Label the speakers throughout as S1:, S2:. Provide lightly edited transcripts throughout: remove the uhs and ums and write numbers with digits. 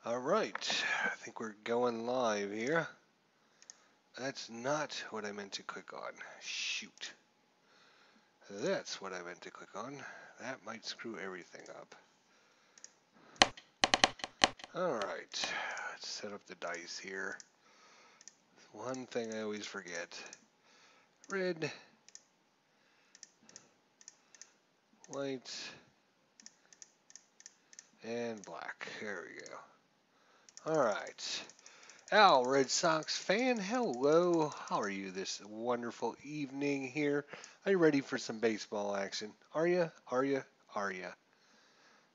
S1: All right, I think we're going live here. That's not what I meant to click on. Shoot. That's what I meant to click on. That might screw everything up. All right, let's set up the dice here. One thing I always forget. Red, white, and black. There we go. All right. Al, Red Sox fan, hello. How are you this wonderful evening here? Are you ready for some baseball action? Are you? Are you? Are you?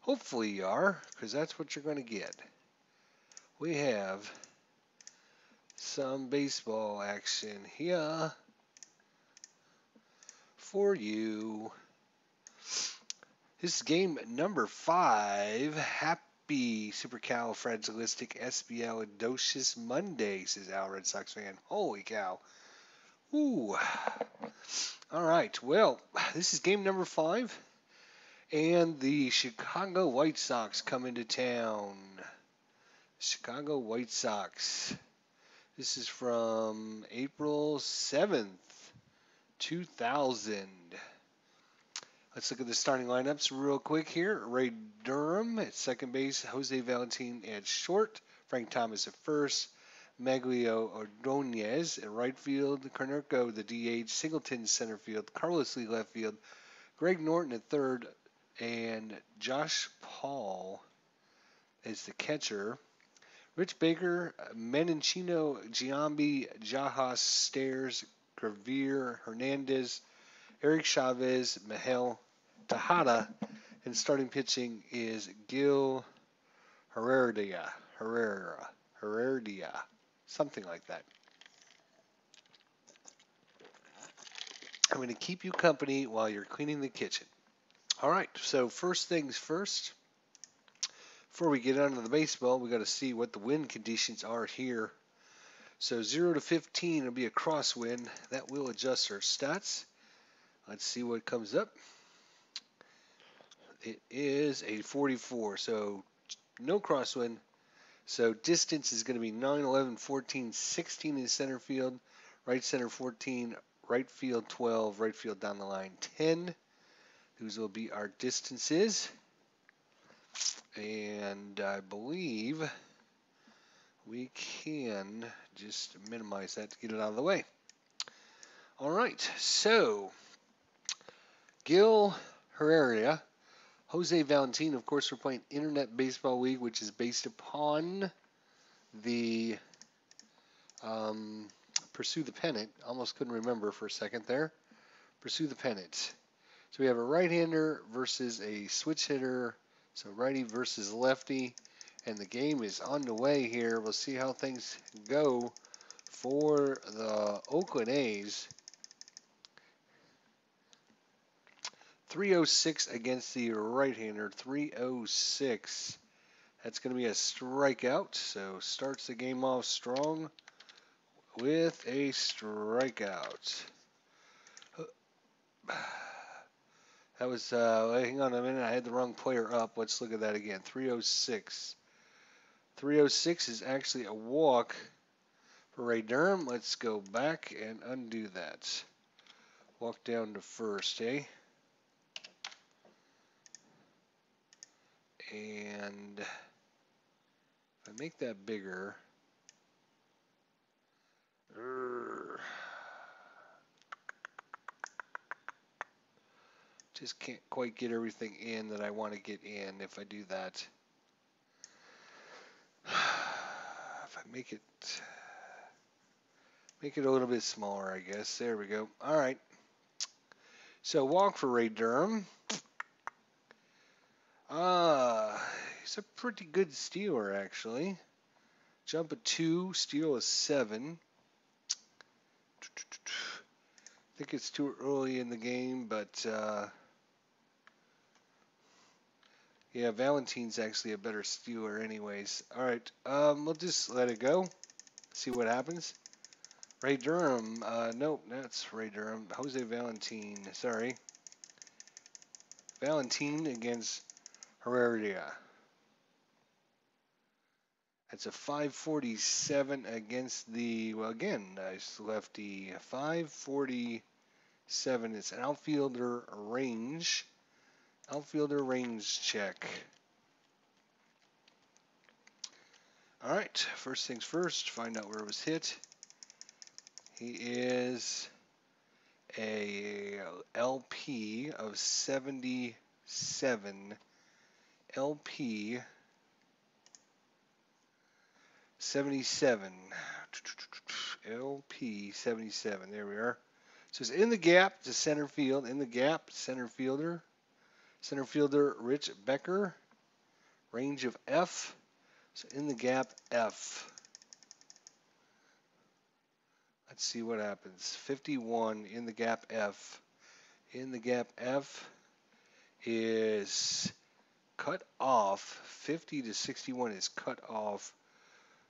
S1: Hopefully you are, because that's what you're going to get. We have some baseball action here for you. This is game number 5. Happy supercalifragilisticexpialidocious Monday, says Al, Red Sox fan. Holy cow. Ooh. All right. Well, this is game number 5. And the Chicago White Sox come into town. Chicago White Sox. This is from April 7th, 2000. Let's look at the starting lineups real quick here. Ray Durham at second base, Jose Valentin at short, Frank Thomas at first, Maglio Ordonez at right field, Carnerco the DH, Singleton center field, Carlos Lee left field, Greg Norton at third, and Josh Paul is the catcher. Rich Baker, Menachino, Giambi, Jajas, Stairs, Gravier, Hernandez, Eric Chavez, Miguel Tejada, and starting pitching is Gil Herrera, something like that. I'm going to keep you company while you're cleaning the kitchen. All right, so first things first. Before we get on to the baseball, we got to see what the wind conditions are here. So 0 to 15 will be a crosswind. That will adjust our stats. Let's see what comes up. It is a 44, so no crosswind. So distance is going to be 9, 11, 14, 16 in center field, right center 14, right field 12, right field down the line 10. Those will be our distances. And I believe we can just minimize that to get it out of the way. All right, so Gil Herrera, Jose Valentin, of course, we're playing Internet Baseball League, which is based upon the Pursue the Pennant. Almost couldn't remember for a second there. Pursue the Pennant. So we have a right-hander versus a switch hitter. So righty versus lefty. And the game is on the way here. We'll see how things go for the Oakland A's. 306 against the right-hander. 306. That's going to be a strikeout. So starts the game off strong with a strikeout. That was, hang on a minute, I had the wrong player up. Let's look at that again. 306. 306 is actually a walk for Ray Durham. Let's go back and undo that. Walk down to first, eh? And if I make that bigger, just can't quite get everything in that I want to get in if I do that. If I make it a little bit smaller, I guess. There we go. All right. So walk for Ray Durham. He's a pretty good stealer, actually. Jump a 2, steal a 7. I think it's too early in the game, but yeah, Valentin's actually a better stealer anyways. All right, we'll just let it go. See what happens. Ray Durham, nope, that's Ray Durham. Jose Valentin, sorry. Valentin against Herrera. That's a 547 against the, well, again, nice lefty. 547. It's an outfielder range. Outfielder range check. All right, first things first, find out where it was hit. He is a LP of 77. LP 77. LP 77. There we are. So it's in the gap to center field. In the gap, center fielder. Center fielder Rich Becker. Range of F. So in the gap, F. Let's see what happens. 51 in the gap, F. In the gap, F is cut off. 50 to 61 is cut off.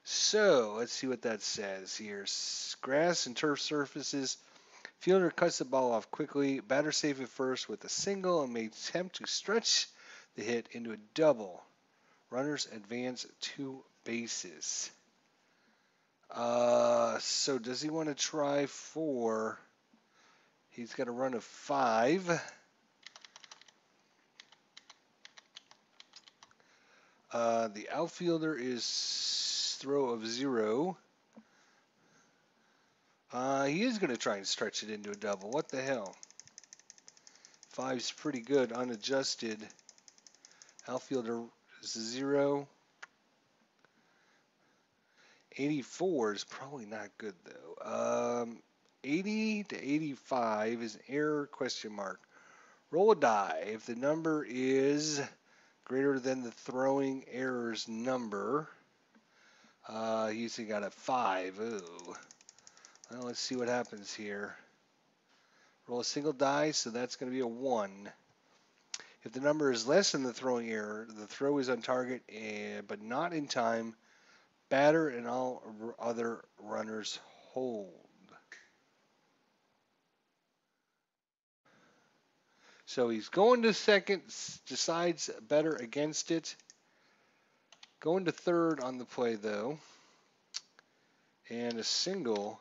S1: So let's see what that says here. Grass and turf surfaces. Fielder cuts the ball off quickly. Batter safe at first with a single and may attempt to stretch the hit into a double. Runners advance 2 bases. So does he want to try for? He's got a run of 5. The outfielder is throw of 0. He is going to try and stretch it into a double. What the hell? 5's pretty good, unadjusted. Outfielder is 0. 84 is probably not good, though. 80 to 85 is an error, question mark. Roll a die. If the number is greater than the throwing error's number, he's got a 5. Ooh. Well, let's see what happens here. Roll a single die, so that's going to be a 1. If the number is less than the throwing error, the throw is on target, but not in time. Batter and all other runners hold. So he's going to second, decides better against it. Going to third on the play, though. And a single.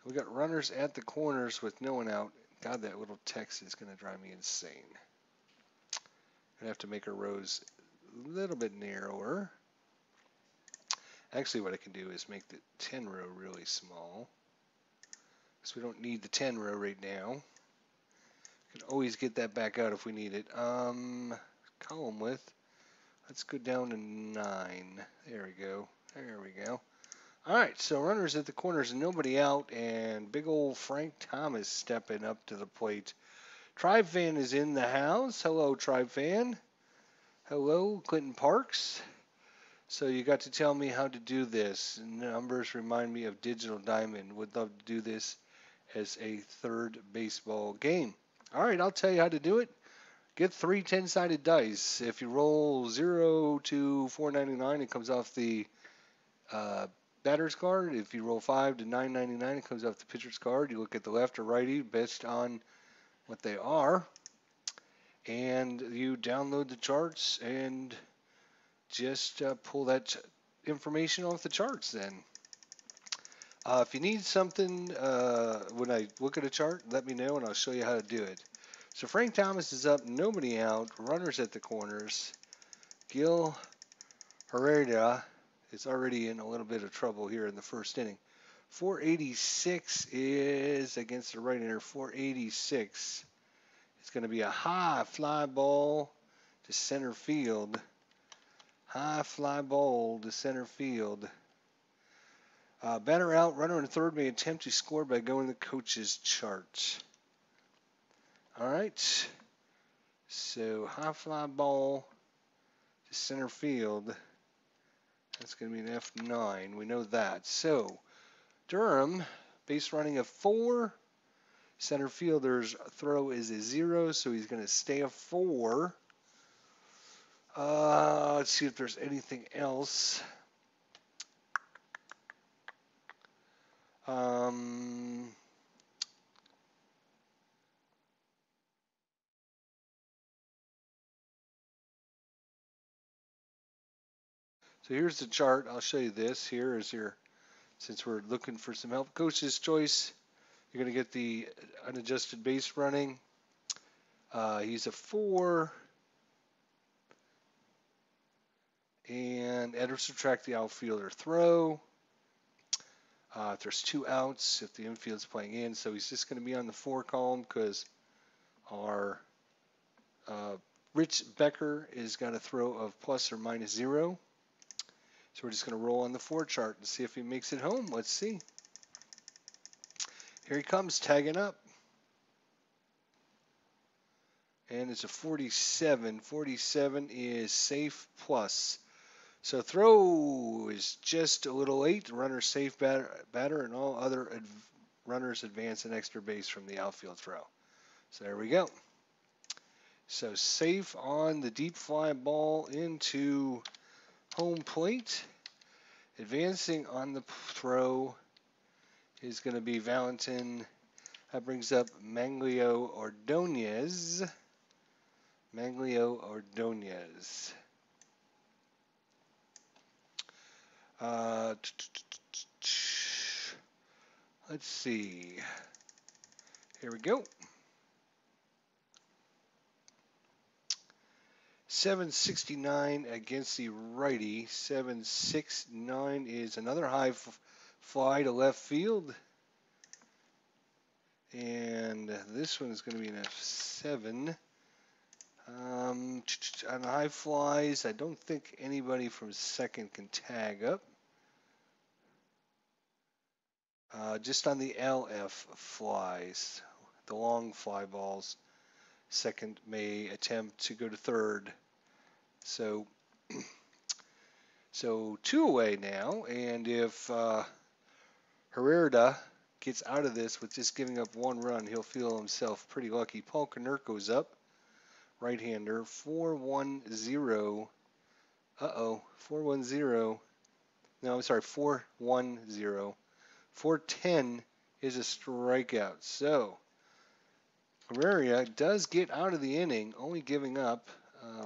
S1: We got runners at the corners with no one out. God, that little text is going to drive me insane. I'm going to have to make our rows a little bit narrower. Actually, what I can do is make the 10 row really small. Because we don't need the 10 row right now. We can always get that back out if we need it. Column width. Let's go down to 9. There we go. There we go. All right, so runners at the corners and nobody out, and big old Frank Thomas stepping up to the plate. Tribe Fan is in the house. Hello, Tribe Fan. Hello, Clinton Parks. So you got to tell me how to do this. Numbers remind me of Digital Diamond. Would love to do this as a third baseball game. All right, I'll tell you how to do it. Get 3 10-sided dice. If you roll 0 to 499, it comes off the batter's card. If you roll 5 to 999, it comes off the pitcher's card. You look at the left or righty based on what they are, and you download the charts and just pull that information off the charts then. If you need something, when I look at a chart, let me know and I'll show you how to do it. So Frank Thomas is up, nobody out, runners at the corners. Gil Herrera is already in a little bit of trouble here in the first inning. 486 is against the right-hander. 486 is going to be a high fly ball to center field. High fly ball to center field. Batter out, runner in third may attempt to score by going to the coach's chart. All right. So high fly ball to center field. That's going to be an F9. We know that. So Durham, base running of 4. Center fielder's throw is a 0, so he's going to stay a 4. Let's see if there's anything else. So here's the chart. I'll show you this. Here is your, since we're looking for some help, coach's choice. You're going to get the unadjusted base running. He's a 4. And add or subtract the outfielder throw. If there's 2 outs, if the infield's playing in, so he's just going to be on the 4 column because our Rich Becker is got a throw of plus or minus 0. So we're just going to roll on the 4 chart and see if he makes it home. Let's see. Here he comes, tagging up. And it's a 47. 47 is safe plus. So throw is just a little late. Runner safe batter and all other runners advance an extra base from the outfield throw. So there we go. So safe on the deep fly ball into home plate. Advancing on the throw is going to be Valentin. That brings up Manglio Ordonez. Manglio Ordonez. Let's see. Here we go. 769 against the righty. 769 is another high fly to left field. And this one is going to be an F7. On the high flies, I don't think anybody from second can tag up. Just on the LF flies, the long fly balls, second may attempt to go to third. So 2 away now, and if Herrera gets out of this with just giving up 1 run, he'll feel himself pretty lucky. Paul Konerko's up, right-hander, 4-1-0. 4-1-0. No, I'm sorry, 4-1-0. 4-10 is a strikeout. So Herrera does get out of the inning, only giving up.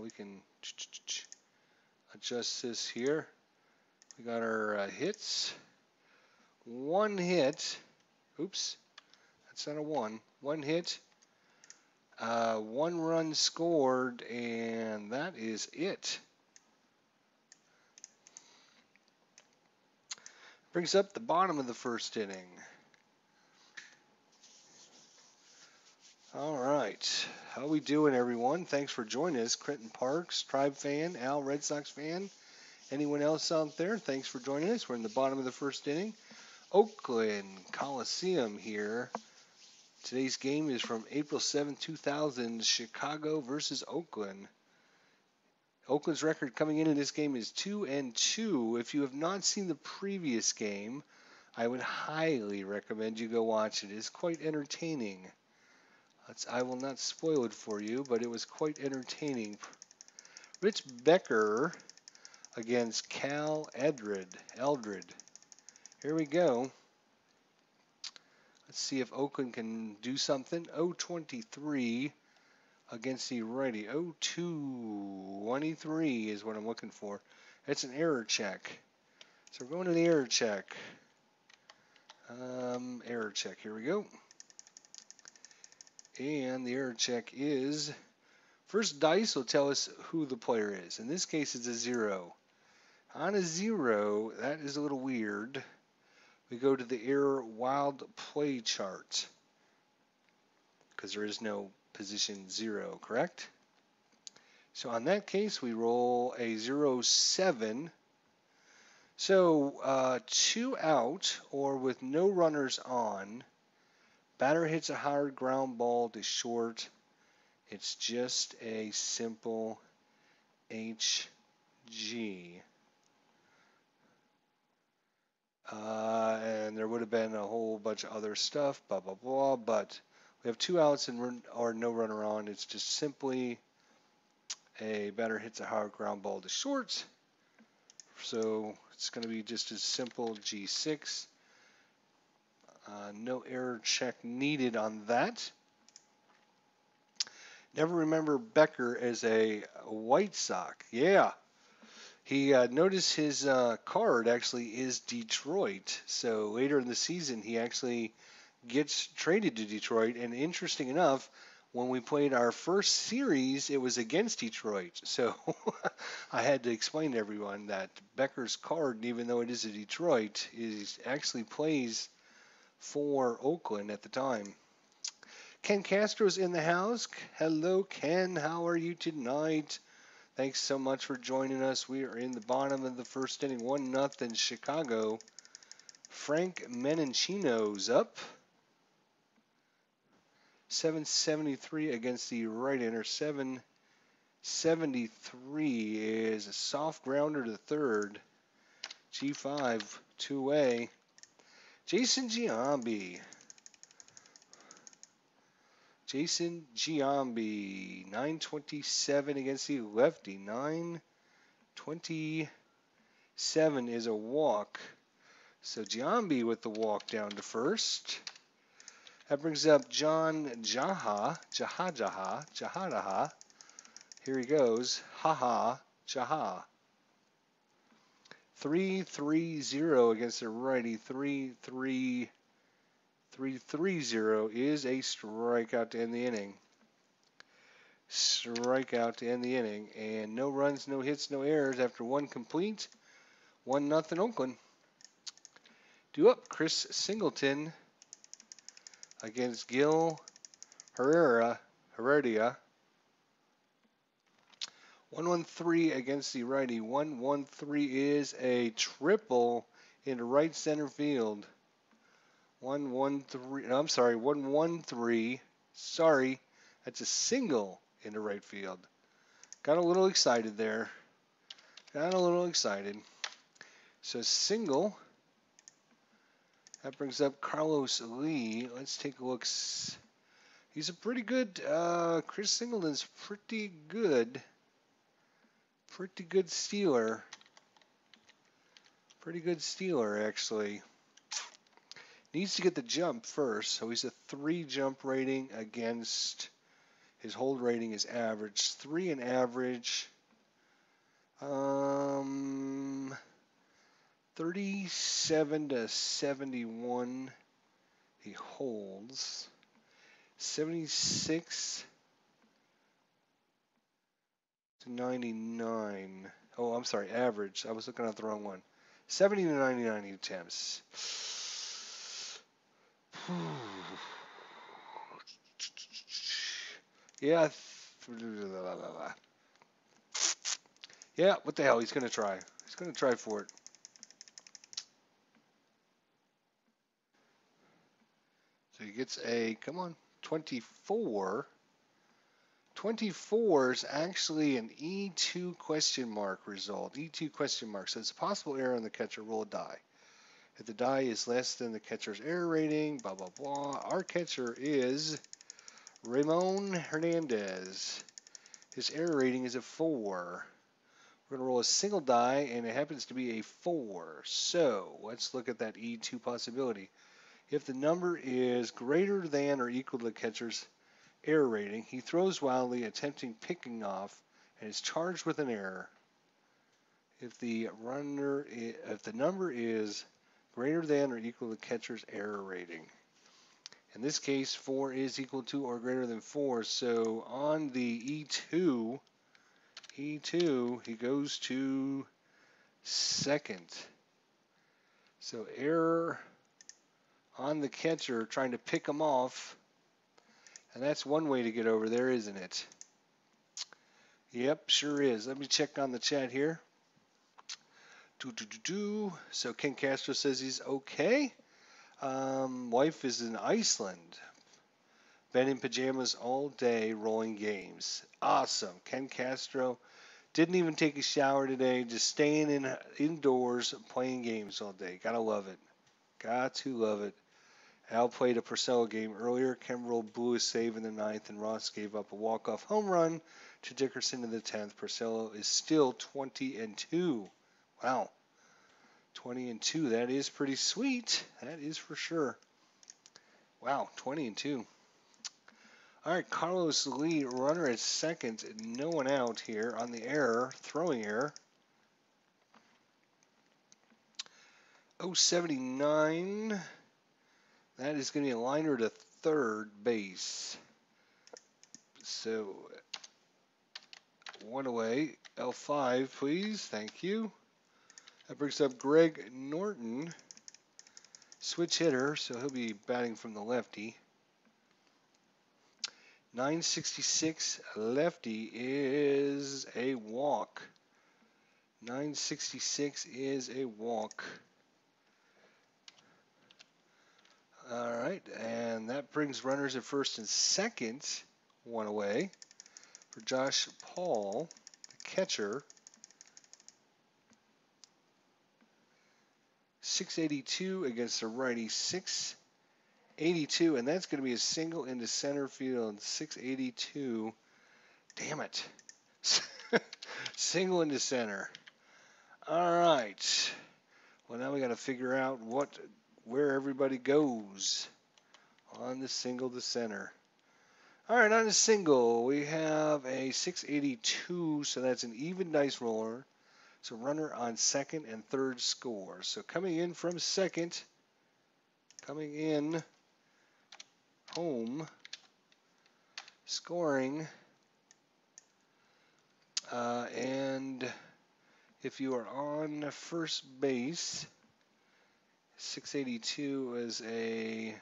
S1: We can adjust this here. We got our hits. 1 hit. Oops, that's not a 1. 1 hit. 1 run scored, and that is it. Brings up the bottom of the first inning. All right. How we doing, everyone? Thanks for joining us. Clinton Parks, Tribe fan, Al, Red Sox fan. Anyone else out there? Thanks for joining us. We're in the bottom of the first inning. Oakland Coliseum here. Today's game is from April 7, 2000, Chicago versus Oakland. Oakland's record coming into this game is 2-2. If you have not seen the previous game, I would highly recommend you go watch it. It is quite entertaining. I will not spoil it for you, but it was quite entertaining. Rich Becker against Cal Eldred. Here we go. Let's see if Oakland can do something. 0-23 against the righty. 0-2-23 is what I'm looking for. It's an error check. So we're going to the error check. Error check. Here we go. And the error check is, first dice will tell us who the player is. In this case, it's a 0. On a 0, that is a little weird. We go to the error wild play chart because there is no position 0, correct? So on that case, we roll a 0-7. So 2 out or with no runners on. Batter hits a hard ground ball to short. It's just a simple HG. And there would have been a whole bunch of other stuff, blah, blah, blah. But we have 2 outs and or no runner on. It's just simply a batter hits a hard ground ball to short. So it's going to be just a simple G6. No error check needed on that. Never remember Becker as a White Sox. Yeah. He noticed his card actually is Detroit. So later in the season, he actually gets traded to Detroit. And interesting enough, when we played our first series, it was against Detroit. So I had to explain to everyone that Becker's card, even though it is a Detroit, is actually plays for Oakland at the time. Ken Castro's in the house. Hello, Ken. How are you tonight? Thanks so much for joining us. We are in the bottom of the first inning, 1-0 Chicago. Frank Menancino's up. 773 against the right-hander. 773 is a soft grounder to third. G5, 2-way. Jason Giambi. Jason Giambi, 927 against the lefty. 927 is a walk. So Giambi with the walk down to first. That brings up John Jahadaha. Here he goes. Jaha. 3-3-0 against the righty. 3-3-3-3-0 is a strikeout to end the inning. Strikeout to end the inning. And no runs, no hits, no errors after one complete. 1-0 Oakland. Due up Chris Singleton against Gil Heredia. 1-1-3 against the righty. 1-1-3 is a triple into right center field. 1-1-3. No, I'm sorry. 1-1-3. Sorry, that's a single into right field. Got a little excited there. So single. That brings up Carlos Lee. Let's take a look. He's a pretty good. Chris Singleton's pretty good. Pretty good stealer. Actually. Needs to get the jump first. So he's a 3 jump rating against. His hold rating is average. 3 and average. 37 to 71. He holds. 76 to 99. Oh, I'm sorry, average. I was looking at the wrong one. 70 to 99 attempts. Yeah. Yeah, what the hell? He's going to try. He's going to try for it. So he gets a, come on, 24. 24 is actually an E2 question mark result. E2 question mark. So it's a possible error on the catcher. Roll a die. If the die is less than the catcher's error rating, blah, blah, blah. Our catcher is Ramon Hernandez. His error rating is a 4. We're going to roll a single die, and it happens to be a 4. So let's look at that E2 possibility. If the number is greater than or equal to the catcher's error rating, he throws wildly, attempting picking off, and is charged with an error. If the number is greater than or equal to the catcher's error rating. In this case, 4 is equal to or greater than 4. So on the E2, he goes to second. So error on the catcher trying to pick him off. And that's one way to get over there, isn't it? Yep, sure is. Let me check on the chat here. So Ken Castro says he's okay. Wife is in Iceland. Been in pajamas all day rolling games. Awesome. Ken Castro didn't even take a shower today. Just staying indoors playing games all day. Gotta love it. Got to love it. Al played a Purcell game earlier. Kimbrell blew a save in the 9th, and Ross gave up a walk-off home run to Dickerson in the 10th. Purcell is still 20-2. Wow. 20-2. That is pretty sweet. That is for sure. Wow, 20-2. All right, Carlos Lee, runner at second. No one out here on the error, throwing error. 079. That is going to be a liner to third base. So, one away. L5, please. Thank you. That brings up Greg Norton. Switch hitter, so he'll be batting from the lefty. 966 lefty is a walk. 966 is a walk. All right, and that brings runners at first and second, one away for Josh Paul, the catcher. 682 against the righty, 682, and that's going to be a single into center field. 682. Damn it. Single into center. All right. Well, now we got to figure out where everybody goes on the single to center. All right, on the single, we have a 682, so that's an even dice roller. So runner on second and third score. So coming in from second, coming in home, scoring, and if you are on first base, 682 is a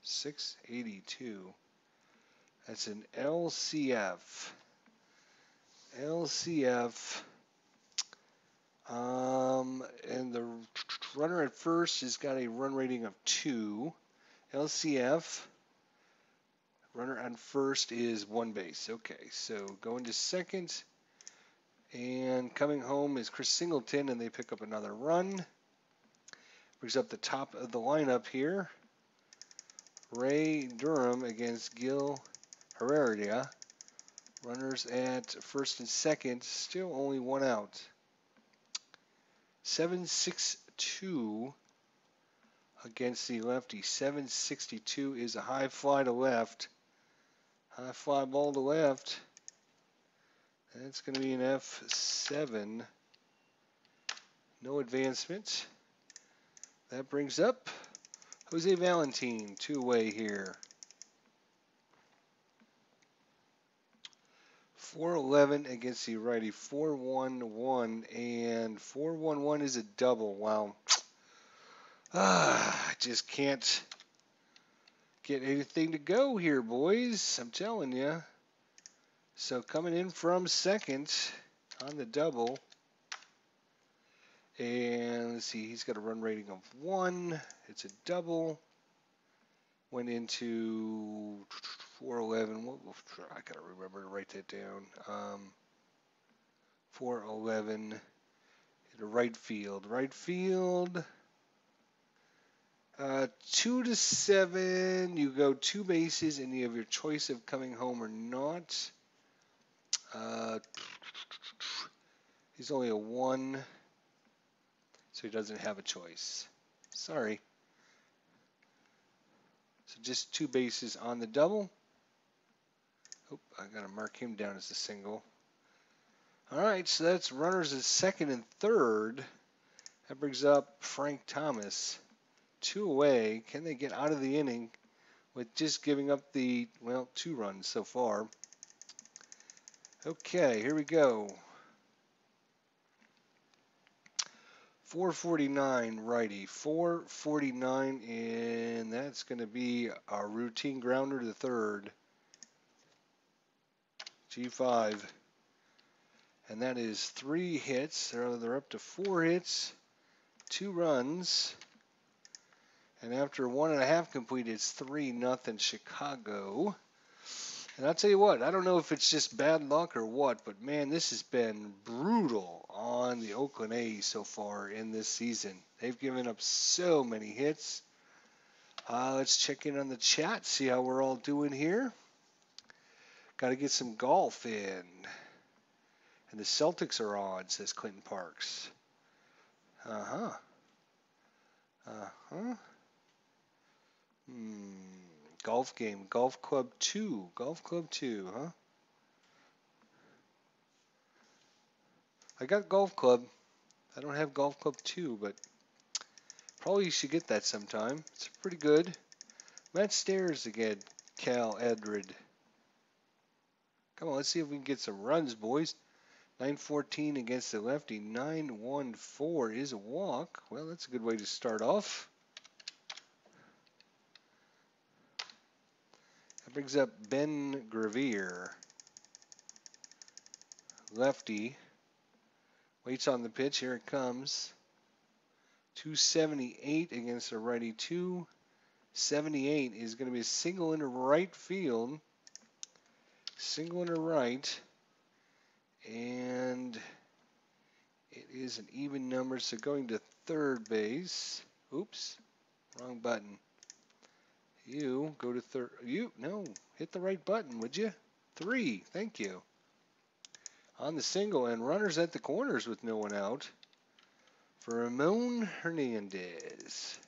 S1: 682. That's an LCF. And the runner at first has got a run rating of 2. LCF. Runner on first is one base. Okay, so going to second. And coming home is Chris Singleton, and they pick up another run. Brings up the top of the lineup here. Ray Durham against Gil Herrera. Runners at first and second, still only one out. 762 against the lefty. 762 is a high fly to left. High fly ball to left. That's going to be an F7. No advancement. That brings up Jose Valentin, two-way here. 411 against the righty. 411, and 411 is a double. Wow. I just can't get anything to go here, boys. I'm telling you. So coming in from second on the double. And let's see, he's got a run rating of 1. It's a double. Went into 411. I got to remember to write that down. 411 into right field. Right field. 2 to 7. You go 2 bases, and you have your choice of coming home or not. He's only a 1, so he doesn't have a choice. Sorry. So just 2 bases on the double. Oh, I got to mark him down as a single. All right, so that's runners at second and third. That brings up Frank Thomas. 2 away. Can they get out of the inning with just giving up the, 2 runs so far? Okay, here we go. 449 righty, 449, and that's going to be our routine grounder to third. G5. And that is 3 hits. They're up to 4 hits, 2 runs. And after 1.5 complete, it's 3-0 Chicago. And I'll tell you what, I don't know if it's just bad luck or what, but man, this has been brutal on the Oakland A's so far in this season. They've given up so many hits. Let's check in on the chat, see how we're all doing here. Got to get some golf in. And the Celtics are on, says Clinton Parks. Uh-huh. Golf game, Golf Club 2, huh? I got golf club. I don't have golf club 2, but probably you should get that sometime. It's pretty good. Matt Stairs again. Cal Edred. Come on, let's see if we can get some runs, boys. 914 against the lefty. 914 is a walk. Well, that's a good way to start off. That brings up Ben Gravier. Lefty. Waits on the pitch. Here it comes. 278 against the righty. 278 is going to be a single into right field. Single into right. And it is an even number, so going to third base. Oops, wrong button. You go to third. No, hit the right button, would you? 3, thank you. On the single, and runners at the corners with no one out for Ramon Hernandez.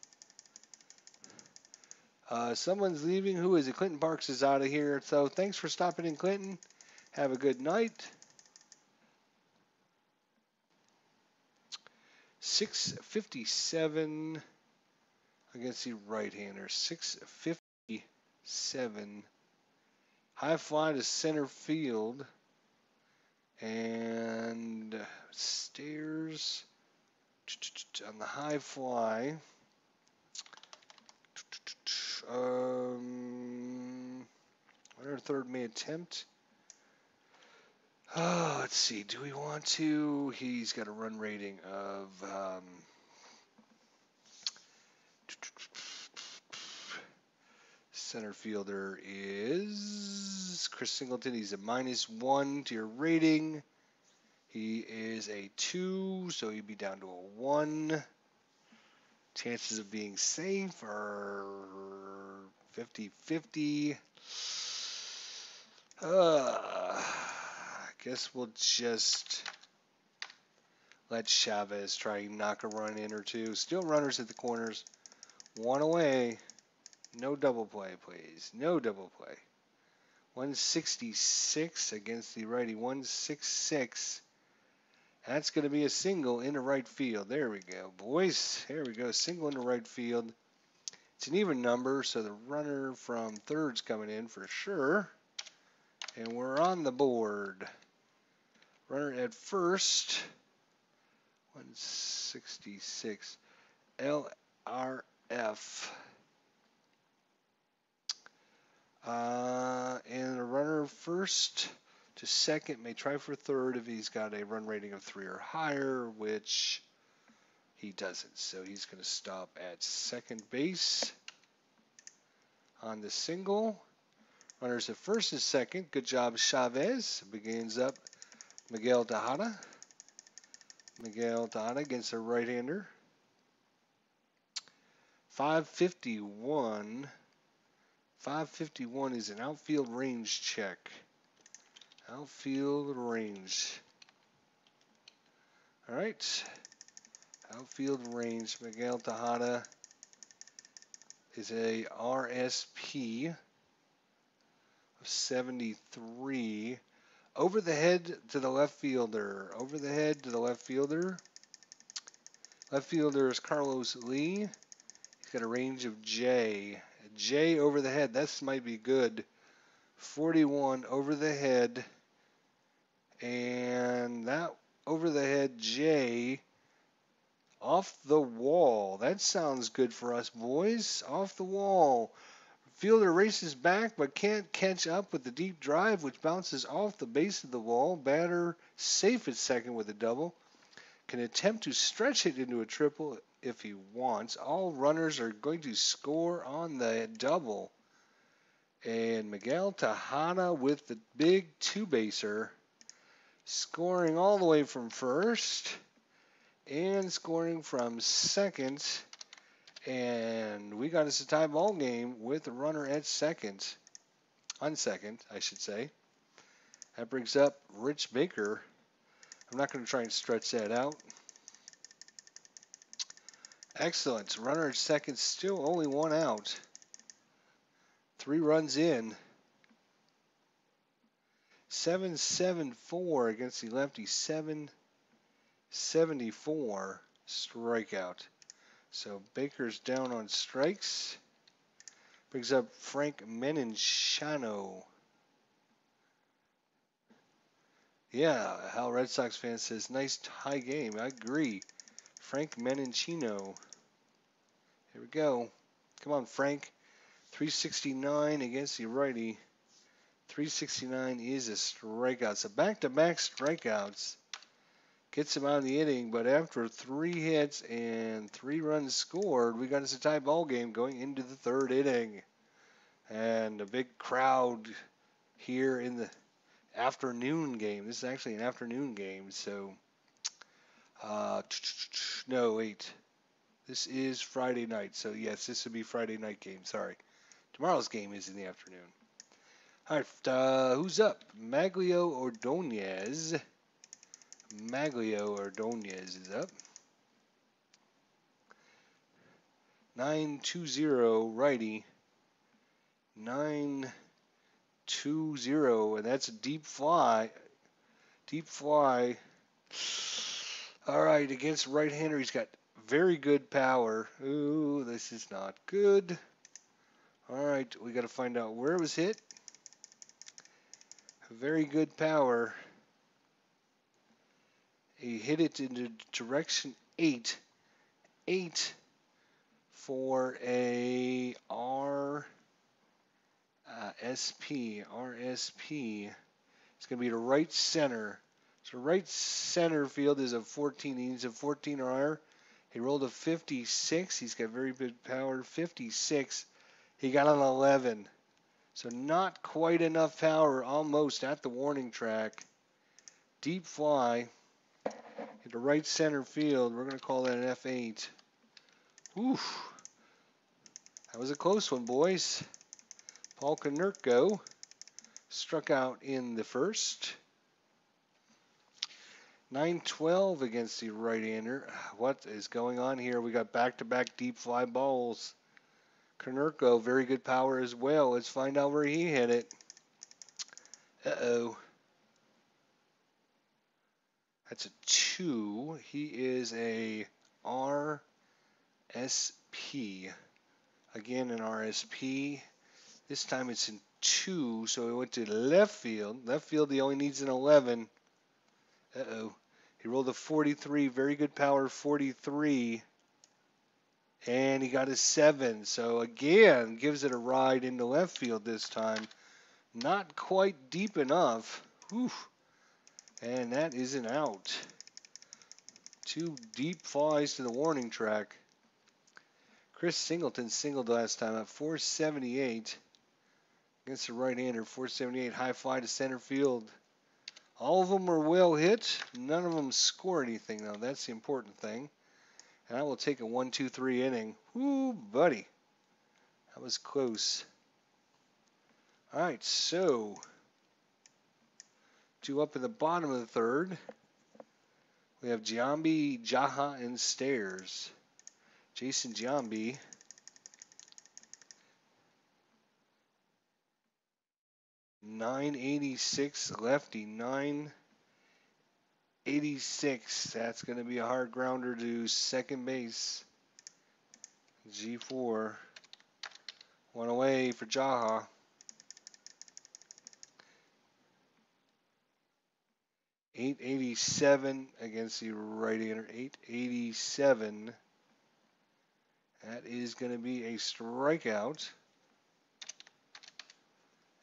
S1: Someone's leaving. Who is it? Clinton Parks is out of here. So thanks for stopping in, Clinton. Have a good night. 657 against the right-hander. 657. High fly to center field. And Stairs on the high fly. Our third may attempt. Let's see. Do we want to? He's got a run rating of center fielder is Chris Singleton. He's a -1 to your rating. He is a 2, so he'd be down to a 1. Chances of being safe are 50-50. I guess we'll just let Chavez try and knock a run in or two. Still runners at the corners. 1 away. No double play, please. No double play. 166 against the righty. 166. That's going to be a single into right field. There we go, boys. There we go. Single into right field. It's an even number, so the runner from third's coming in for sure. And we're on the board. Runner at first. 166. LRF. And a runner first to second may try for third if he's got a run rating of 3 or higher, which he doesn't. So he's going to stop at second base on the single. Runners at first and second. Good job, Chavez. Begins up Miguel Tejada. Miguel Tejada against a right-hander. 551. 551 is an outfield range check. Outfield range. All right. Outfield range. Miguel Tejada is a RSP of 73. Over the head to the left fielder. Over the head to the left fielder. Left fielder is Carlos Lee. He's got a range of J. J over the head. This might be good. 41 over the head. And that over the head J off the wall. That sounds good for us, boys. Off the wall. Fielder races back but can't catch up with the deep drive, which bounces off the base of the wall. Batter safe at second with a double. Can attempt to stretch it into a triple if he wants. All runners are going to score on the double. And Miguel Tejada with the big 2-baser. Scoring all the way from first. And scoring from second. And we got us a tie ball game with a runner at second. On second, I should say. That brings up Rich Baker. I'm not going to try and stretch that out. Excellent. Runner at second, still only 1 out. 3 runs in. 7-7-4 against the lefty. 7-7-4. 74 strikeout. So Baker's down on strikes. Brings up Frank Meninchano. Yeah, Hal Red Sox fan says, nice high game. I agree. Frank Meninchino. Here we go. Come on, Frank. 369 against the righty. 369 is a strikeout. So back-to-back strikeouts. Gets him out of the inning, but after 3 hits and 3 runs scored, we got us a tie ball game going into the 3rd inning. And a big crowd here in the afternoon game. This is actually an afternoon game, so no, wait. This is Friday night, so yes, this would be Friday night game. Sorry. Tomorrow's game is in the afternoon. All right, who's up? Maglio Ordonez. Maglio Ordonez is up. 9-2-0 righty. 9-2-0, and that's a deep fly. Deep fly. All right, against right-hander, he's got very good power. Ooh, this is not good. All right, we got to find out where it was hit. Very good power. He hit it into direction 8. 8 for a RSP. RSP. It's going to be to right center. So right center field is a 14. He needs a 14 or higher. He rolled a 56. He's got very good power. 56. He got an 11. So not quite enough power. Almost at the warning track. Deep fly into right center field. We're going to call that an F8. Oof. That was a close one, boys. Paul Konerko struck out in the first. 9-12 against the right-hander. What is going on here? We got back-to-back deep fly balls. Konerko, very good power as well. Let's find out where he hit it. Uh-oh. That's a 2. He is a RSP. Again, an RSP. This time it's in 2, so he went to left field. Left field, he only needs an 11. Uh-oh. He rolled a 43, very good power, 43. And he got a 7. So again, gives it a ride into left field this time. Not quite deep enough. Whew. And that is an out. 2 deep flies to the warning track. Chris Singleton singled last time at 478. Against the right-hander, 478. High fly to center field. All of them were well hit. None of them score anything, though. That's the important thing. And I will take a 1-2-3 inning. Woo, buddy. That was close. All right, so 2 up in the bottom of the 3rd. We have Giambi, Jaha, and Stairs. Jason Giambi. .986 lefty, 986. That's going to be a hard grounder to second base. G4. 1 away for Jaha. 887 against the right-hander. 887. That is going to be a strikeout.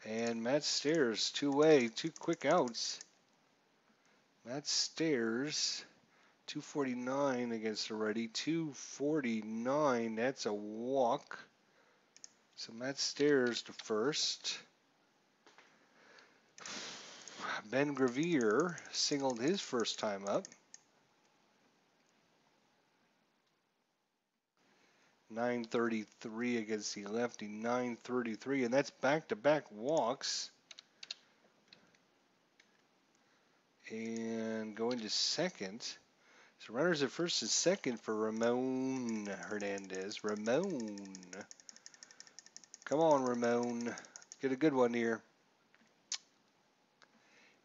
S1: And Matt Stairs, 2-way, 2 quick outs. Matt Stairs, 249 against the righty, 249. That's a walk. So Matt Stairs to first. Ben Gravier singled his first time up. 933 against the lefty, 933, and that's back-to-back walks. And going to second. So runners at first and second for Ramon Hernandez. Ramon. Come on, Ramon. Get a good one here.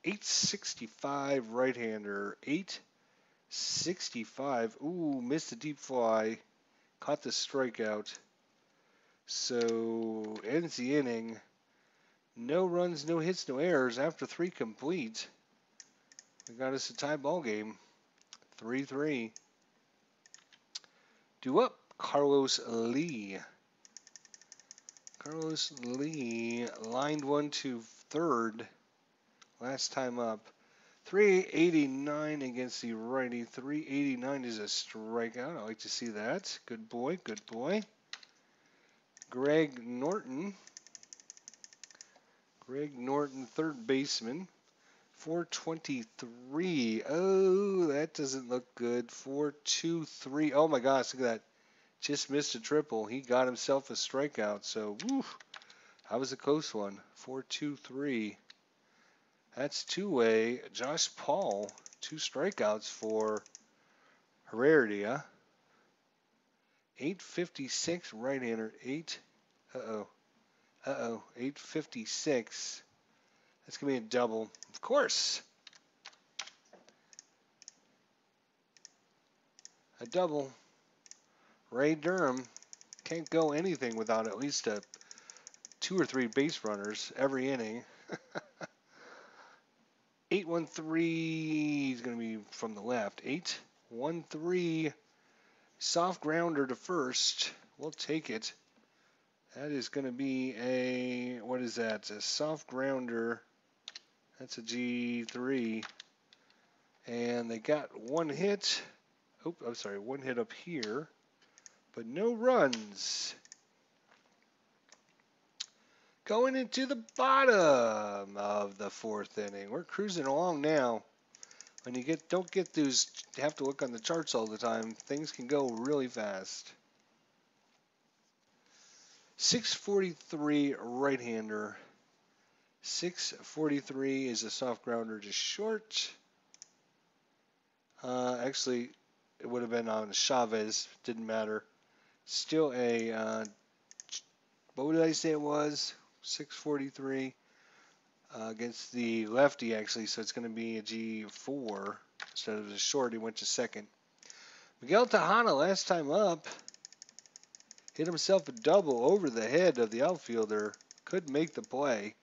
S1: 865 right-hander, 65. Ooh, missed the deep fly. Caught the strikeout. So ends the inning. No runs, no hits, no errors after 3 complete. We got us a tie ball game. 3-3. Due up, Carlos Lee. Carlos Lee lined one to third last time up. 389 against the righty. 389 is a strikeout. I like to see that. Good boy, good boy. Greg Norton. Greg Norton, third baseman. 423. Oh, that doesn't look good. 423. Oh my gosh, look at that. Just missed a triple. He got himself a strikeout. So, woo, that was a close one. 423. That's two-way. Josh Paul, 2 strikeouts for Rarity, huh? 856 right-hander. 856. That's going to be a double. Of course. A double. Ray Durham can't go anything without at least 2 or 3 base runners every inning. 813 is going to be from the left. 813. Soft grounder to first. We'll take it. That is going to be a, what is that? A soft grounder. That's a G3. And they got 1 hit. Oh, I'm sorry, 1 hit up here. But no runs. Going into the bottom of the 4th inning. We're cruising along now. When you don't get those, you have to look on the charts all the time. Things can go really fast. 643 right-hander. 643 is a soft grounder to short. Actually, it would have been on Chavez. Didn't matter. Still a, what did I say it was? 643 against the lefty, actually. So it's going to be a G4 instead of a short. He went to second. Miguel Tejada, last time up, hit himself a double over the head of the outfielder. Could make the play.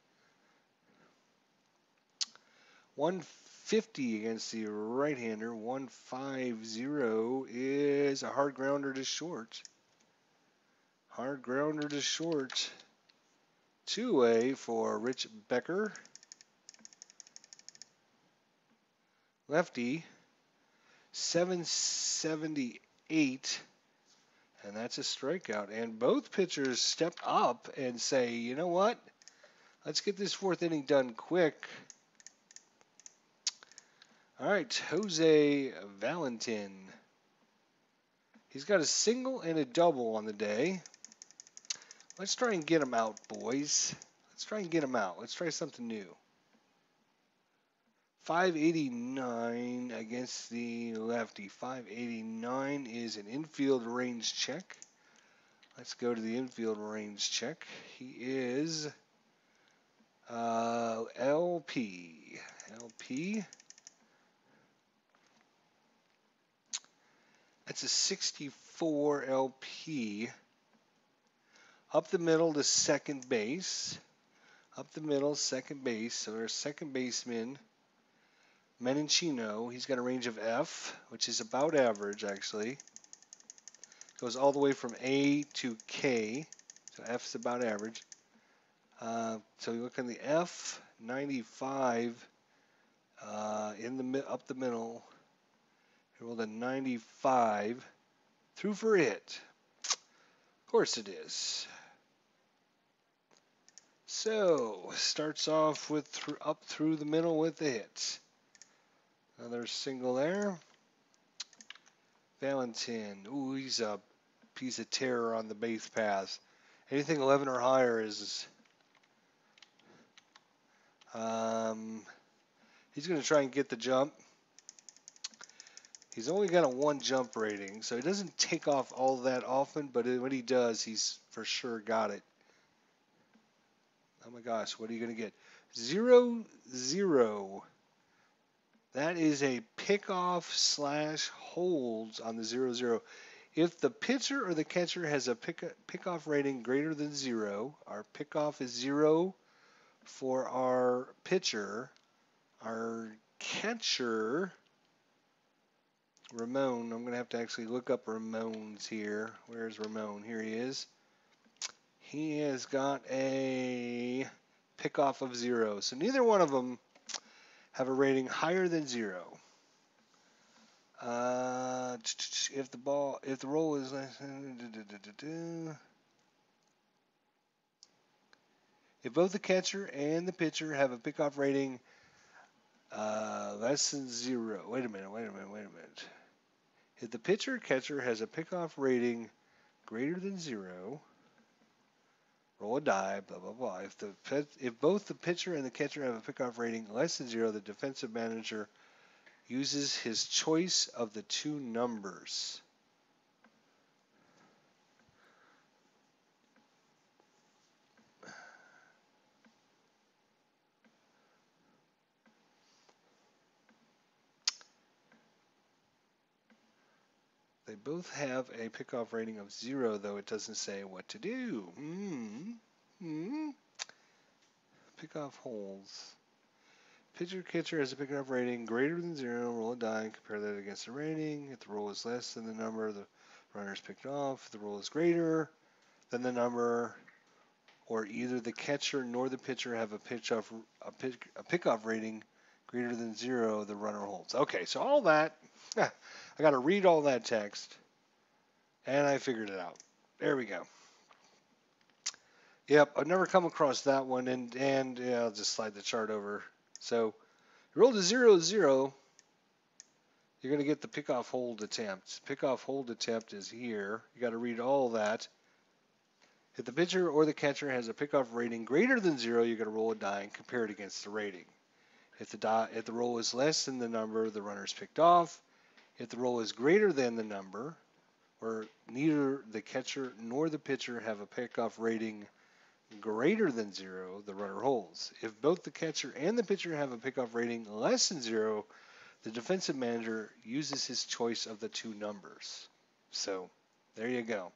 S1: 150 against the right-hander. 150 is a hard grounder to short. Hard grounder to short. 2-way for Rich Becker. Lefty. 778. And that's a strikeout. And both pitchers step up and say, you know what? Let's get this 4th inning done quick. All right, Jose Valentin. He's got a single and a double on the day. Let's try and get him out, boys. Let's try and get him out. Let's try something new. 589 against the lefty. 589 is an infield range check. Let's go to the infield range check. He is LP. LP. That's a 64 LP. Up the middle to second base. Up the middle, second base. So our second baseman, Menachino, he's got a range of F, which is about average, actually. Goes all the way from A to K. So F's about average. So you look on the F, 95 up the middle. Rolled a 95. Through for a hit. Of course it is. So, starts off with up through the middle with the hit. Another single there. Valentin. Ooh, he's a piece of terror on the base path. Anything 11 or higher is... he's going to try and get the jump. He's only got a 1 jump rating, so he doesn't take off all that often, but when he does, he's for sure got it. Oh my gosh, what are you going to get? 0-0. That is a pickoff / holds on the 0-0. If the pitcher or the catcher has a pickoff rating greater than 0, our pickoff is 0 for our pitcher. Our catcher, Ramon, I'm going to have to actually look up Ramon's here. Where's Ramon? Here he is. He has got a pickoff of 0. So neither one of them have a rating higher than 0. If the roll is less, if both the catcher and the pitcher have a pickoff rating less than 0. Wait a minute. If the pitcher or catcher has a pickoff rating greater than 0, roll a die, blah, blah, blah. If both the pitcher and the catcher have a pickoff rating less than 0, the defensive manager uses his choice of the two numbers. They both have a pickoff rating of 0, though it doesn't say what to do. Pickoff holds. Pitcher catcher has a pickoff rating greater than 0. Roll a die and compare that against the rating. If the roll is less than the number the runner is picked off, if the roll is greater than the number, or either the catcher nor the pitcher have a pickoff rating greater than 0, the runner holds. Okay, so all that, I got to read all that text, and I figured it out. There we go. Yep, I've never come across that one, and yeah, I'll just slide the chart over. So, you roll to 0-0, you're going to get the pickoff hold attempt. Pickoff hold attempt is here. You got to read all that. If the pitcher or the catcher has a pickoff rating greater than 0, you're going to roll a die and compare it against the rating. If the roll is less than the number, the runner is picked off. If the roll is greater than the number, or neither the catcher nor the pitcher have a pickoff rating greater than 0, the runner holds. If both the catcher and the pitcher have a pickoff rating less than 0, the defensive manager uses his choice of the two numbers. So, there you go.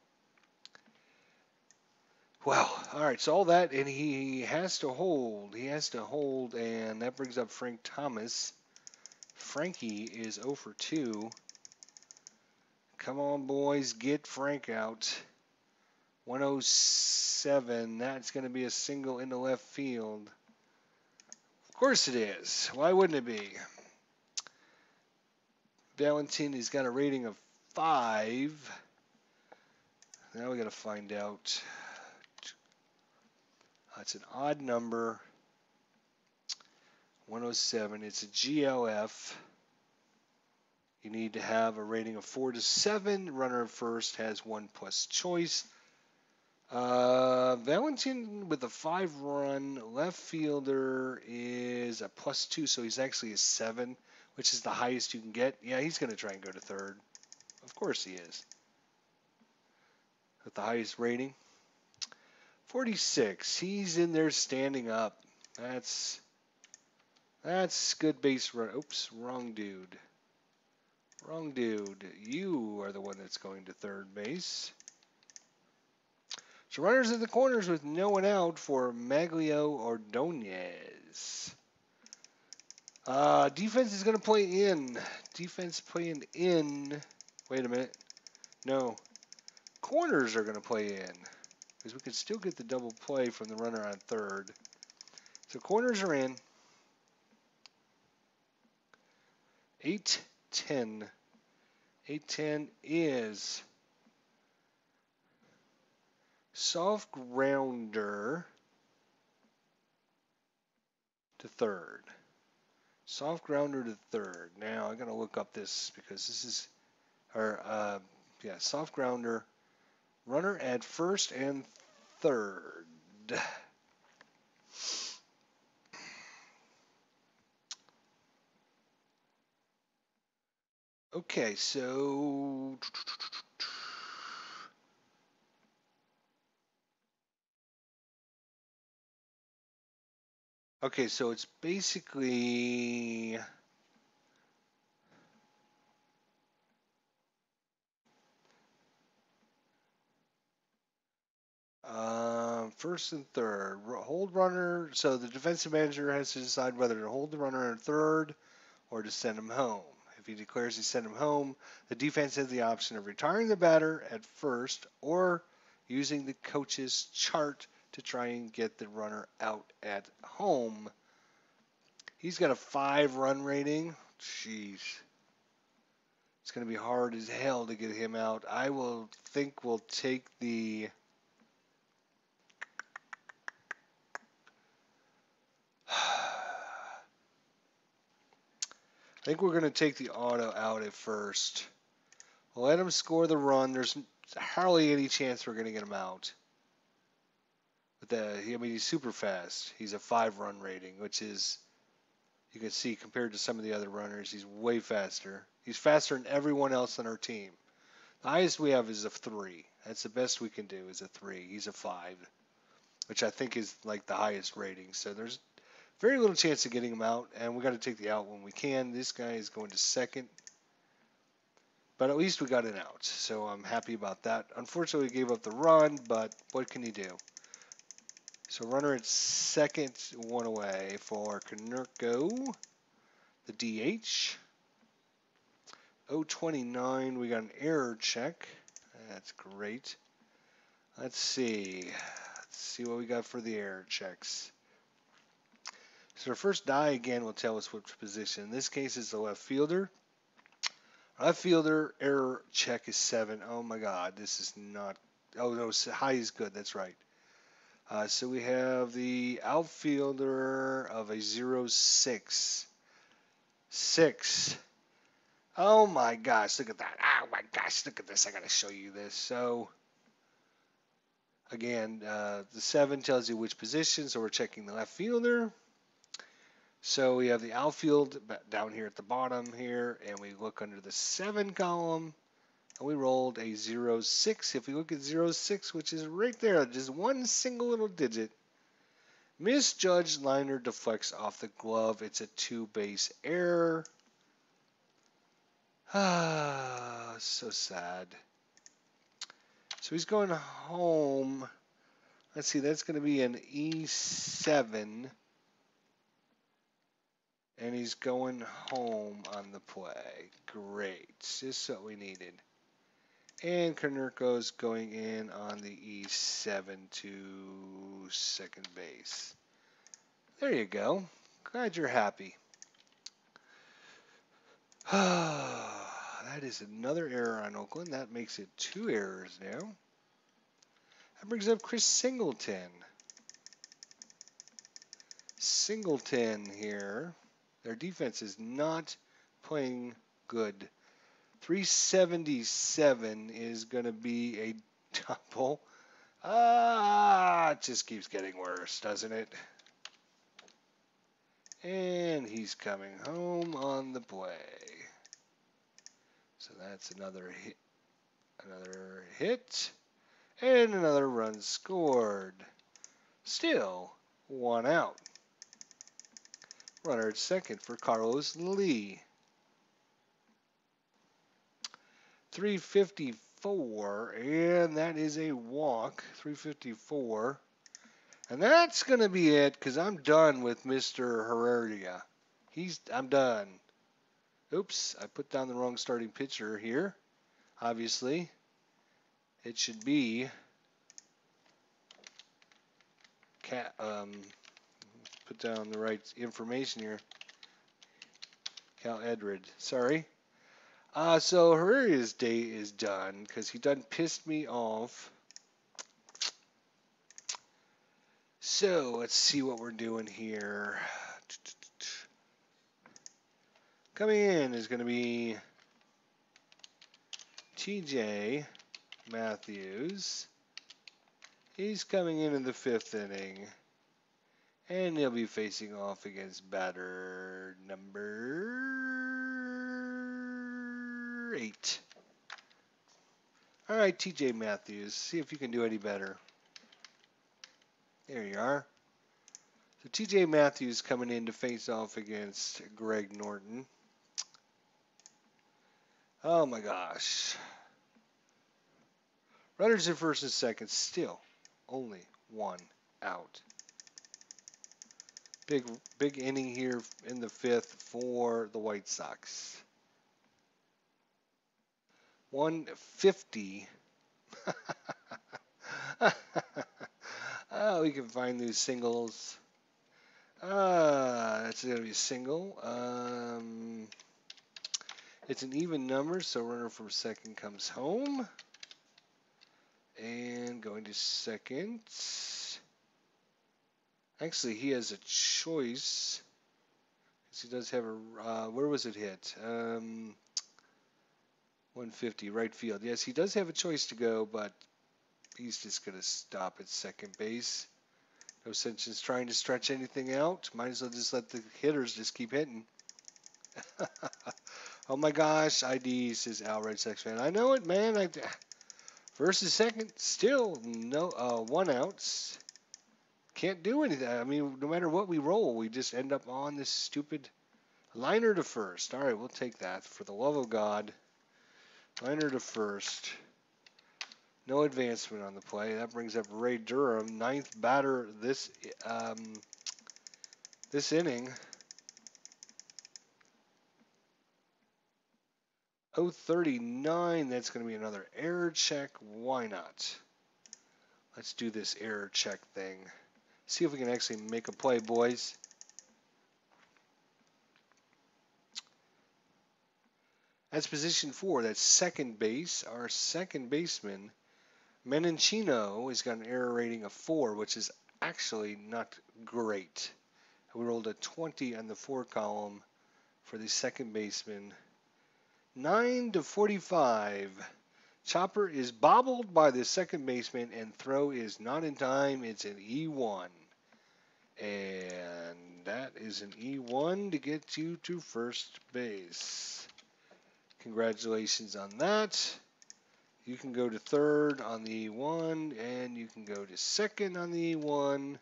S1: Well, all right, so all that, and he has to hold. He has to hold, and that brings up Frank Thomas. Frankie is 0 for 2. Come on, boys, get Frank out. 107, that's going to be a single into left field. Of course it is. Why wouldn't it be? Valentin has got a rating of 5. Now we got to find out. It's an odd number. 107. It's a GLF. You need to have a rating of 4 to 7. Runner at first has 1 plus choice. Valentin with a 5-run left fielder is a +2, so he's actually a 7, which is the highest you can get. Yeah, he's going to try and go to third. Of course he is. With the highest rating. 46. He's in there standing up. That's good base run. Oops, wrong dude. Wrong dude. You are the one that's going to third base. So runners in the corners with no one out for Maglio Ordonez. Defense is going to play in. Defense playing in. Wait a minute. No. Corners are going to play in. Because we could still get the double play from the runner on third. So corners are in. 8-10. 8-10 is soft grounder to third. Soft grounder to third. Now I gotta look up this because this is soft grounder. Runner at first and third. Okay, so it's basically First and third. Hold runner. So the defensive manager has to decide whether to hold the runner in third or to send him home. If he declares he sent him home, the defense has the option of retiring the batter at first or using the coach's chart to try and get the runner out at home. He's got a 5-run rating. Jeez. It's going to be hard as hell to get him out. I will think we'll take the... I think we're going to take the auto out at first. We'll let him score the run. There's hardly any chance we're going to get him out. But I mean, he's super fast. He's a 5-run rating, which is, you can see compared to some of the other runners, he's way faster. He's faster than everyone else on our team. The highest we have is a 3. That's the best we can do is a 3. He's a 5, which I think is like the highest rating. So there's very little chance of getting him out, and we got to take the out when we can. This guy is going to second, but at least we got an out, so I'm happy about that. Unfortunately, we gave up the run, but what can you do? So runner at second, 1 away for Konerko, the DH. 029, we got an error check. That's great. Let's see. Let's see what we got for the error checks. So our first die again will tell us which position. In this case, it's the left fielder. Left fielder error check is 7. Oh my God, this is not. Oh no, high is good. That's right. So we have the outfielder of a 0-6. 6. Oh my gosh, look at that. Oh my gosh, look at this. I got to show you this. So, again, the 7 tells you which position, so we're checking the left fielder. So we have the outfield down here at the bottom here, and we look under the 7 column, and we rolled a 0-6. If we look at 0-6, which is right there, just one single little digit, misjudged liner deflects off the glove. It's a 2-base error. Ah, so sad. So he's going home. Let's see, that's going to be an E7. And he's going home on the play. Great. Just what we needed. And Konerko's going in on the E7 to second base. There you go. Glad you're happy. That is another error on Oakland. That makes it 2 errors now. That brings up Chris Singleton. Singleton here. Their defense is not playing good. 377 is going to be a double. It just keeps getting worse, doesn't it? And he's coming home on the play. So that's another hit, and another run scored. Still 1 out. Runner at second for Carlos Lee. 354, and that is a walk. 354. And that's going to be it, because I'm done with Mr. Heredia. I'm done. Oops, I put down the wrong starting pitcher here. Obviously, it should be put down the right information here. Cal Edred, sorry. So Herrera's day is done because he done pissed me off. So let's see what we're doing here. Coming in is going to be TJ Matthews. He's coming in the 5th inning. And he'll be facing off against batter number 8. All right, TJ Matthews. See if you can do any better. There you are. So TJ Matthews coming in to face off against Greg Norton. Oh my gosh. Runners in first and second still. Only one out. Big inning here in the fifth for the White Sox. 150. Oh, we can find these singles. That's going to be a single. It's an even number, so runner from second comes home. And going to second. Actually, he has a choice. He does have a. Where was it hit? 150, right field. Yes, he does have a choice to go, but he's just going to stop at second base. No sense in trying to stretch anything out. Might as well just let the hitters just keep hitting. Oh my gosh, ID says Al Red Sox fan. I know it, man. First and second, still no 1 outs. Can't do anything. I mean, no matter what we roll, we just end up on this stupid liner to first. All right, we'll take that. For the love of God, liner to first. No advancement on the play. That brings up Ray Durham, 9th batter this inning. 039. That's going to be another error check. Why not? Let's do this error check thing. See if we can actually make a play, boys. That's position 4. That's second base. Our second baseman, Menachino, has got an error rating of 4, which is actually not great. We rolled a 20 on the 4 column for the second baseman. 9-45. Chopper is bobbled by the second baseman, and throw is not in time. It's an E1. And that is an E1 to get you to first base. Congratulations on that. You can go to third on the E1, and you can go to second on the E1.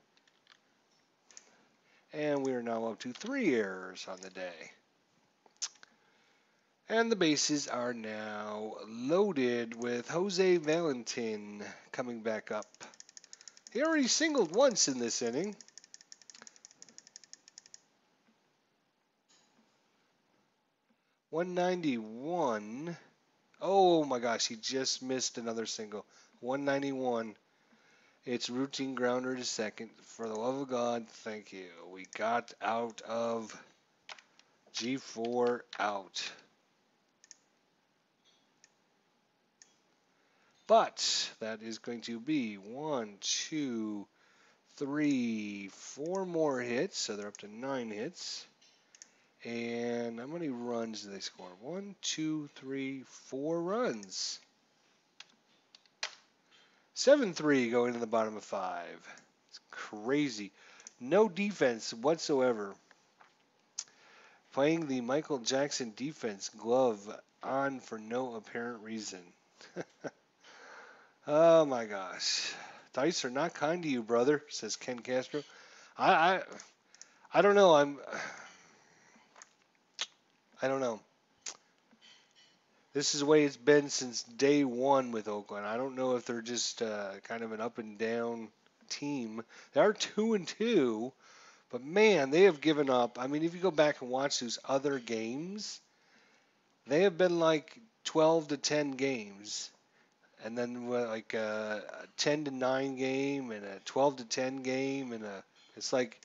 S1: And we are now up to 3 errors on the day. And the bases are now loaded with Jose Valentin coming back up. He already singled once in this inning. .191. Oh my gosh, he just missed another single. 191. It's routine grounder to second. For the love of God, thank you. We got out of G4 out. But that is going to be 1, 2, 3, 4 more hits. So they're up to 9 hits. And how many runs do they score? 1, 2, 3, 4 runs. 7-3 going to the bottom of 5. It's crazy. No defense whatsoever. Playing the Michael Jackson defense, glove on for no apparent reason. Oh my gosh. Dice are not kind to you, brother, says Ken Castro. I don't know. I don't know. This is the way it's been since day one with Oakland. I don't know if they're just kind of an up and down team. They are 2-2, but man, they have given up. I mean, if you go back and watch those other games, they have been like 12-10 games, and then like a 10-9 game and a 12-10 game, and it's like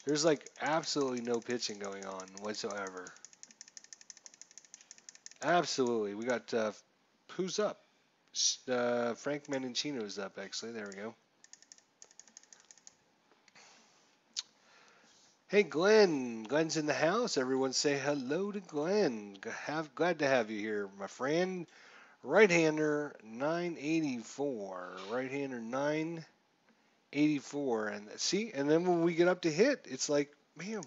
S1: there's like absolutely no pitching going on whatsoever. Absolutely. We got who's up? Frank Menachino's up, actually. There we go. Hey, Glenn. Glenn's in the house. Everyone say hello to Glenn. Glad to have you here, my friend. Right-hander, 984. Right-hander, 984. And see, and then when we get up to hit, it's like, man,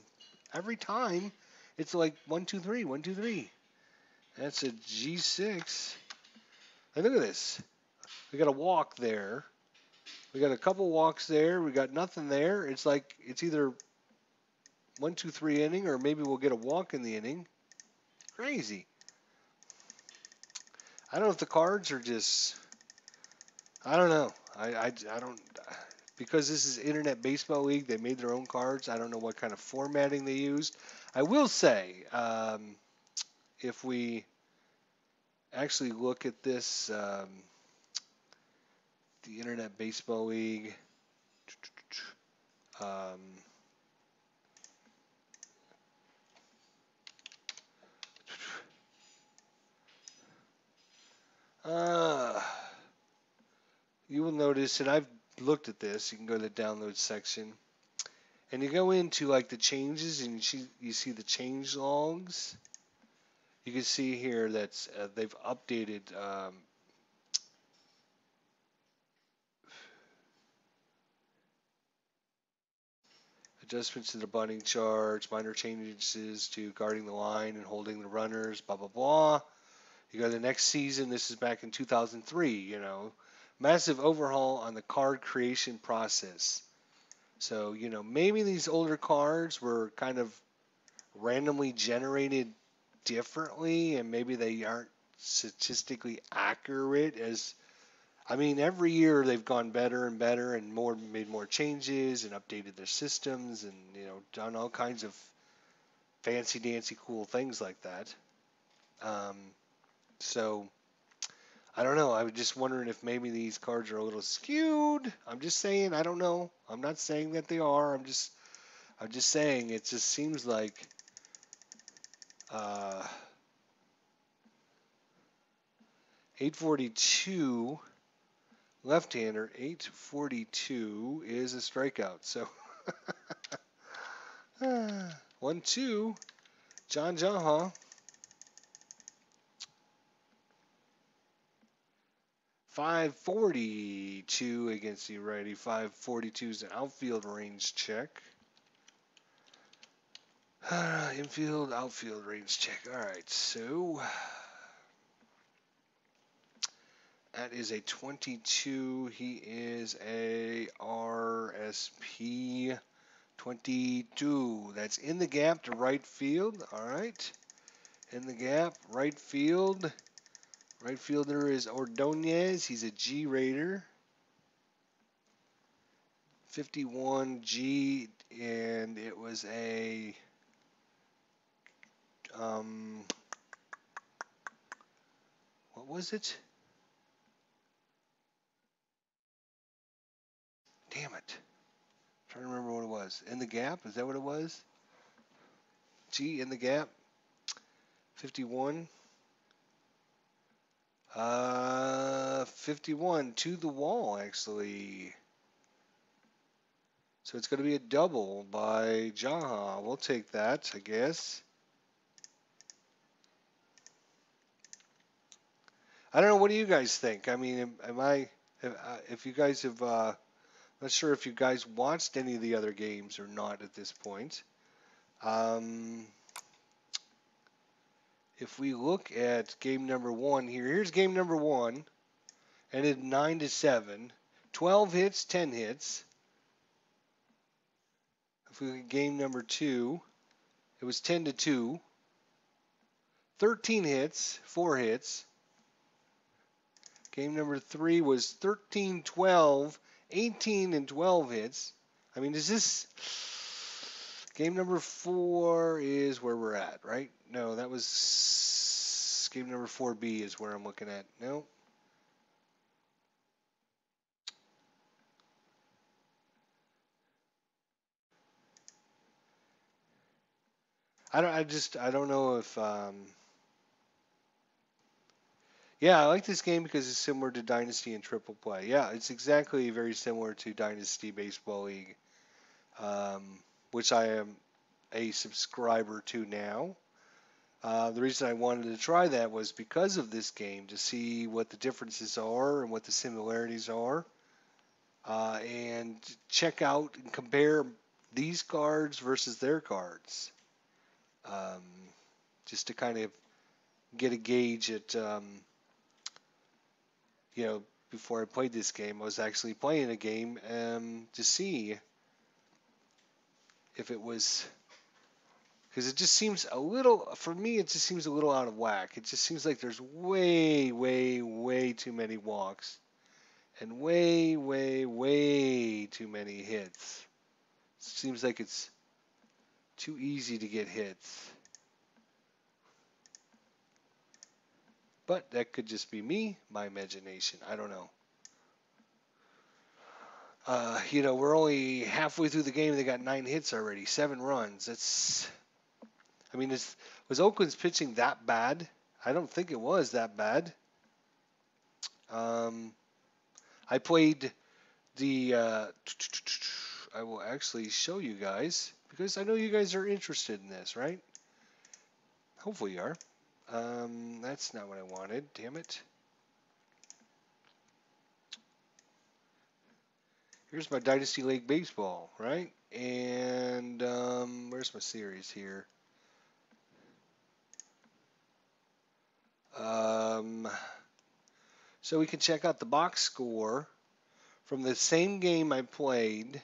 S1: every time it's like 1, 2, 3, 1, 2, 3. That's a G6. And look at this. We got a walk there. We got a couple walks there. We got nothing there. It's like it's either 1, 2, 3 inning, or maybe we'll get a walk in the inning. Crazy. I don't know if the cards are just. I don't know. I don't. because this is Internet Baseball League, they made their own cards. I don't know what kind of formatting they used. I will say, if we actually look at this, the Internet Baseball League, um, uh, you will notice, and I've looked at this, you can go to the download section, and you go into like the changes, and you see the change logs. You can see here that they've updated adjustments to the bunting charts, minor changes to guarding the line and holding the runners, blah, blah, blah. You go to the next season. This is back in 2003, Massive overhaul on the card creation process. So, maybe these older cards were kind of randomly generated differently, and maybe they aren't statistically accurate as I mean, every year they've gone better and better and made more changes and updated their systems and, done all kinds of fancy dancy cool things like that. Um, so I don't know. I was just wondering if maybe these cards are a little skewed. I'm just saying, I don't know. I'm not saying that they are. I'm just saying it just seems like uh, 842 left-hander, 842 is a strikeout. So 1-2, John Jaha. 542 against the righty. 542 is an outfield range check. Infield, outfield range check. All right, so that is a 22. He is a RSP 22. That's in the gap to right field. All right. In the gap, right field. Right fielder is Ordonez. He's a G Raider. 51 G, and it was a what was it? Damn it. I'm trying to remember what it was. In the gap? Is that what it was? G in the gap? 51. 51 to the wall, actually. So it's going to be a double by Jaha. We'll take that, I guess. I don't know. What do you guys think? I mean, if you guys have, not sure if you guys watched any of the other games or not at this point. If we look at game number one here, here's game number one, ended 9-7, 12 hits, 10 hits. If we look at game number two, it was 10-2, 13 hits, 4 hits. Game number three was 13-12, 18 and 12 hits. I mean, is this game number four is where we're at, right? No, that was game number 4B is where I'm looking at. No. I don't know if yeah, I like this game because it's similar to Dynasty and Triple Play. Yeah, it's exactly very similar to Dynasty Baseball League, which I am a subscriber to now. The reason I wanted to try that was because of this game, to see what the differences are and what the similarities are, and check out and compare these cards versus their cards, just to kind of get a gauge at, before I played this game, I was actually playing a game to see if it was, because it just seems a little, for me, it just seems a little out of whack. It just seems like there's way, way, way too many walks And way, way, way too many hits. Seems like it's too easy to get hits. But that could just be me, my imagination. I don't know. We're only halfway through the game. They got 9 hits already, 7 runs. Was Oakland's pitching that bad? I don't think it was that bad. I played the. I will actually show you guys because I know you guys are interested in this, right? Hopefully you are. That's not what I wanted. Damn it. Here's my Dynasty League Baseball, right? And where's my series here? So we can check out the box score from the same game I played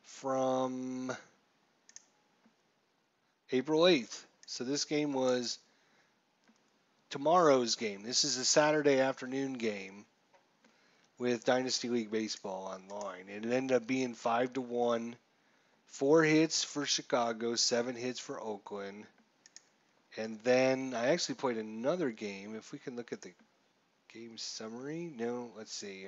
S1: from April 8th. So this game was tomorrow's game. This is a Saturday afternoon game with Dynasty League Baseball online. And it ended up being 5-1. 4 hits for Chicago, 7 hits for Oakland. And then I actually played another game. If we can look at the game summary. No, let's see.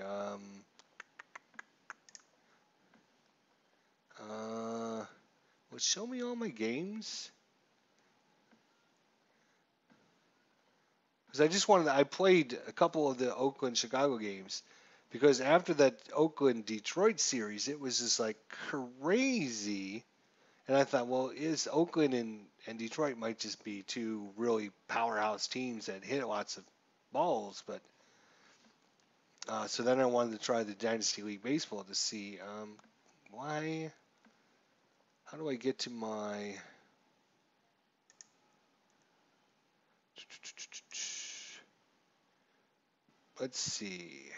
S1: Show me all my games. Because I played a couple of the Oakland Chicago games because after that Oakland Detroit series, it was just like crazy. And I thought, well, is Oakland and Detroit might just be two really powerhouse teams that hit lots of balls. But so then I wanted to try the Dynasty League Baseball to see how do I get to my. Let's see.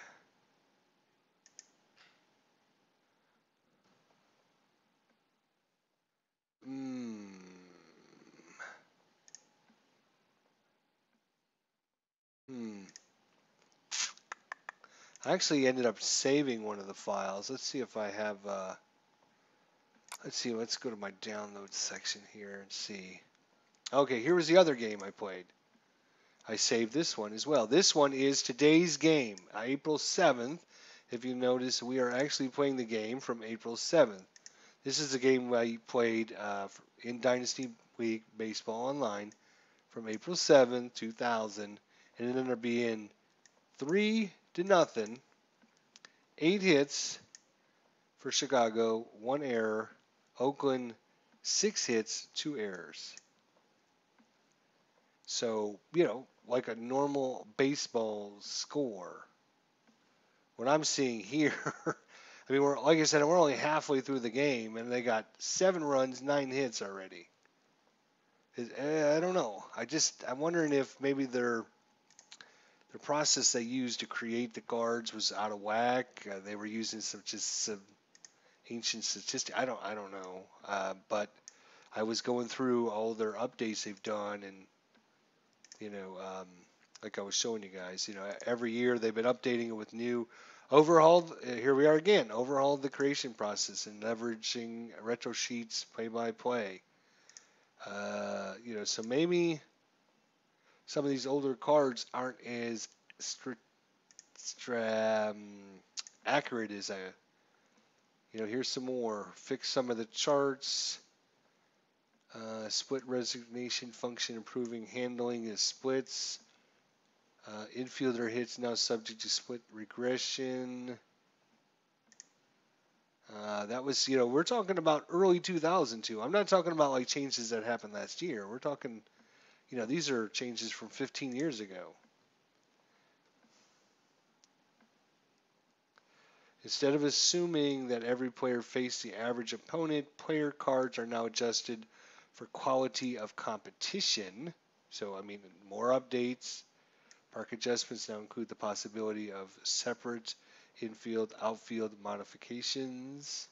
S1: I actually ended up saving one of the files. Let's see if I have. Let's see. Let's go to my download section here and see. Okay, here was the other game I played. I saved this one as well. This one is today's game, April 7th. If you notice, we are actually playing the game from April 7th. This is a game I played in Dynasty League Baseball Online from April 7th, 2000, and it ended up being 3-0, 8 hits for Chicago, 1 error. Oakland, 6 hits, 2 errors. So, like a normal baseball score. What I'm seeing here, like I said, we're only halfway through the game, and they got 7 runs, 9 hits already. I don't know. I'm wondering if maybe the process they used to create the cards was out of whack. They were using some ancient statistics. I don't know. But I was going through all their updates they've done, and like I was showing you guys, every year they've been updating it with new overhauled. Here we are again, overhauled the creation process and leveraging retro sheets, play-by-play. So maybe some of these older cards aren't as accurate as here's some more. Fix some of the charts. Split resignation function improving handling of splits. Infielder hits now subject to split regression. That was, we're talking about early 2002. I'm not talking about like changes that happened last year. We're talking, these are changes from 15 years ago. Instead of assuming that every player faced the average opponent, player cards are now adjusted for quality of competition. So, more updates. Park adjustments now include the possibility of separate infield, outfield modifications.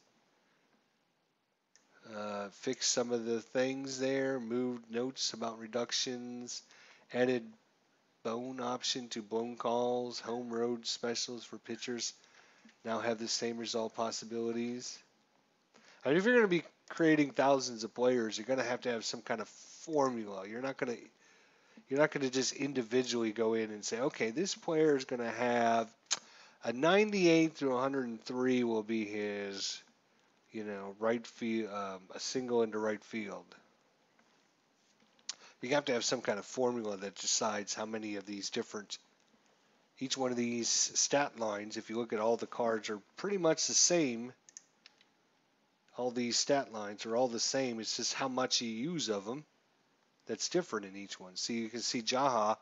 S1: Fix some of the things there. Moved notes about reductions. Added bone option to bone calls, home road specials for pitchers now have the same result possibilities. I mean, if you're going to be creating thousands of players, you're going to have some kind of formula. You're not going to just individually go in and say, okay, this player is going to have a 98 through 103 will be his, right field, a single into right field. You have to have some kind of formula that decides how many of these each one of these stat lines, if you look at all the cards, are pretty much the same. All these stat lines are all the same. It's just how much you use of them that's different in each one. See, you can see Jaha,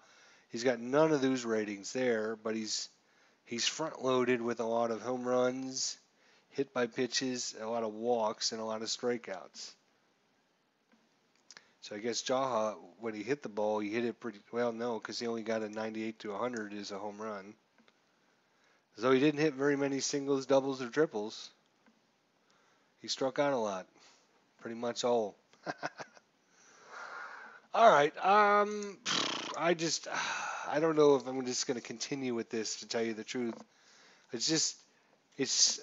S1: he's got none of those ratings there, but he's front loaded with a lot of home runs, hit by pitches, a lot of walks, and a lot of strikeouts. So I guess Jaha, when he hit the ball, he hit it pretty well. No, because he only got a 98 to 100 is a home run. So he didn't hit very many singles, doubles, or triples. He struck out a lot, pretty much all. All right. I don't know if I'm just going to continue with this, to tell you the truth. It's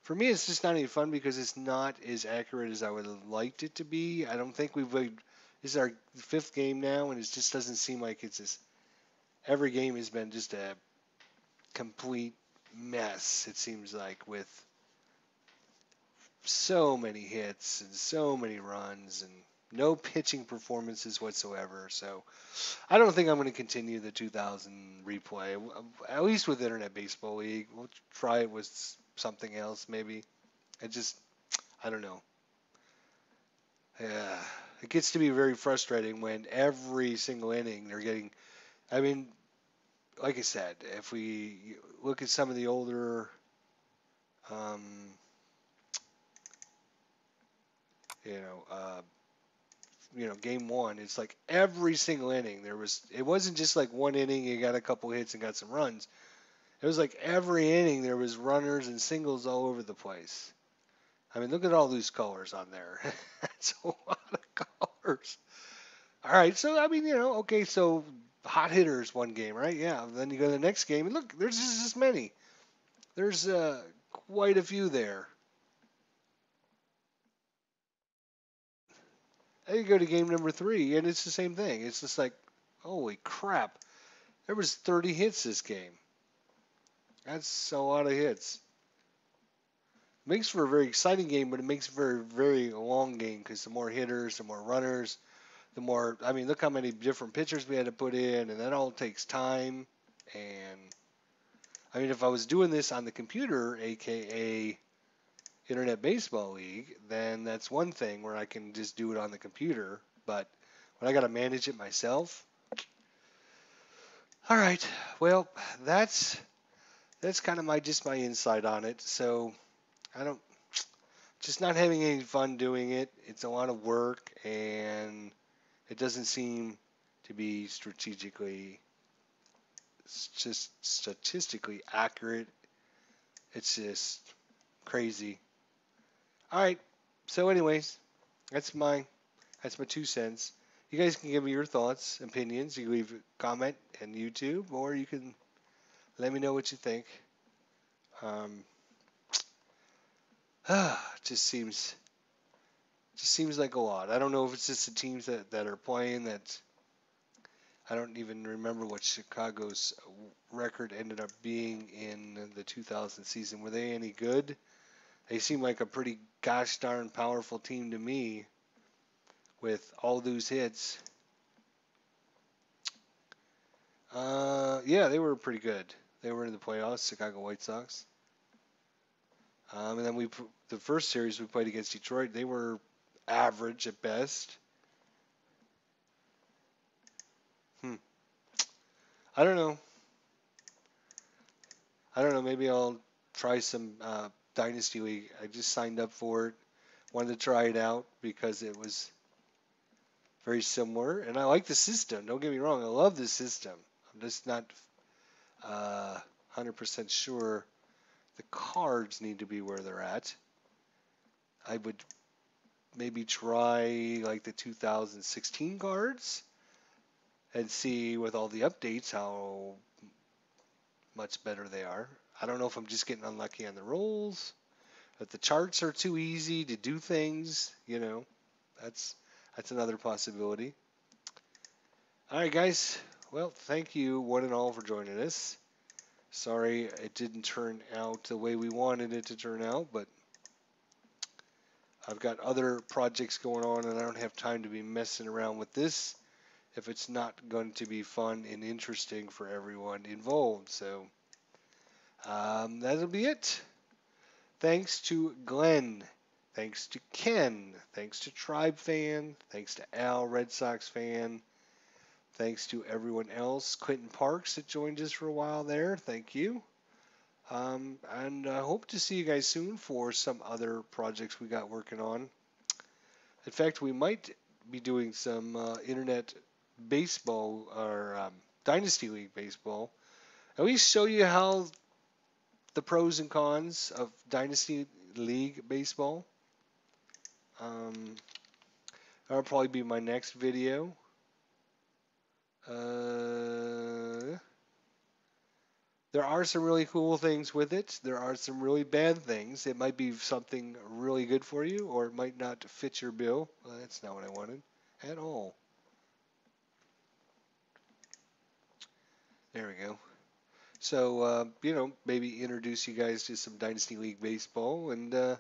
S1: for me, it's just not any fun because it's not as accurate as I would have liked it to be. I don't think we've played. This is our fifth game now, and it just doesn't seem like it's as. Every game has been just a complete mess, it seems like, with so many hits and so many runs and no pitching performances whatsoever. So I don't think I'm going to continue the 2000 replay, at least with Internet Baseball League. We'll try it with something else maybe. I don't know. Yeah, it gets to be very frustrating when every single inning they're getting. I mean, like I said, if we look at some of the older, um, game one, it's like every single inning it wasn't just like one inning you got a couple hits and got some runs. It was like every inning there was runners and singles all over the place. I mean, look at all these colors on there. That's a lot of colors. All right, so I mean, okay, so hot hitters one game, right? Yeah. Then you go to the next game and look, there's just as many. There's quite a few there. Then you go to game number 3, and it's the same thing. It's just like, holy crap, there was 30 hits this game. That's a lot of hits. Makes for a very exciting game, but it makes for a very long game because the more hitters, the more runners, the more. I mean, look how many different pitchers we had to put in, and that all takes time. And I mean, if I was doing this on the computer, aka Internet Baseball League, then that's one thing where I can just do it on the computer. But when I got to manage it myself, all right. Well, that's kind of my insight on it. So I don't just not having any fun doing it. It's a lot of work, and it doesn't seem to be statistically accurate. It's just crazy. All right. So, anyways, that's my 2 cents. You guys can give me your thoughts, opinions. You can leave a comment on YouTube, or you can let me know what you think. Just seems like a lot. I don't know if it's just the teams that are playing that. I don't even remember what Chicago's record ended up being in the 2000 season. Were they any good? They seem like a pretty gosh darn powerful team to me with all those hits. Yeah, they were pretty good. They were in the playoffs, Chicago White Sox. And then the first series we played against Detroit, they were average at best. I don't know. Maybe I'll try some Dynasty League. I just signed up for it. Wanted to try it out because it was very similar, and I like the system. Don't get me wrong. I love the system. I'm just not 100% sure the cards need to be where they're at. I would maybe try like the 2016 cards. and see with all the updates how much better they are. I don't know if I'm just getting unlucky on the rolls, if the charts are too easy to do things, that's that's another possibility. All right, guys. Well, thank you one and all for joining us. Sorry it didn't turn out the way we wanted it to turn out, but I've got other projects going on and I don't have time to be messing around with this if it's not going to be fun and interesting for everyone involved. So that'll be it. Thanks to Glenn. Thanks to Ken. Thanks to Tribe Fan. Thanks to Al, Red Sox fan. Thanks to everyone else. Clinton Parks that joined us for a while there. Thank you. And I hope to see you guys soon for some other projects we got working on. In fact, we might be doing some internet baseball or Dynasty League baseball. At least show you how the pros and cons of Dynasty League baseball. That'll probably be my next video. There are some really cool things with it. There are some really bad things. It might be something really good for you, or it might not fit your bill. That's not what I wanted at all. There we go. So, maybe introduce you guys to some Dynasty League baseball, and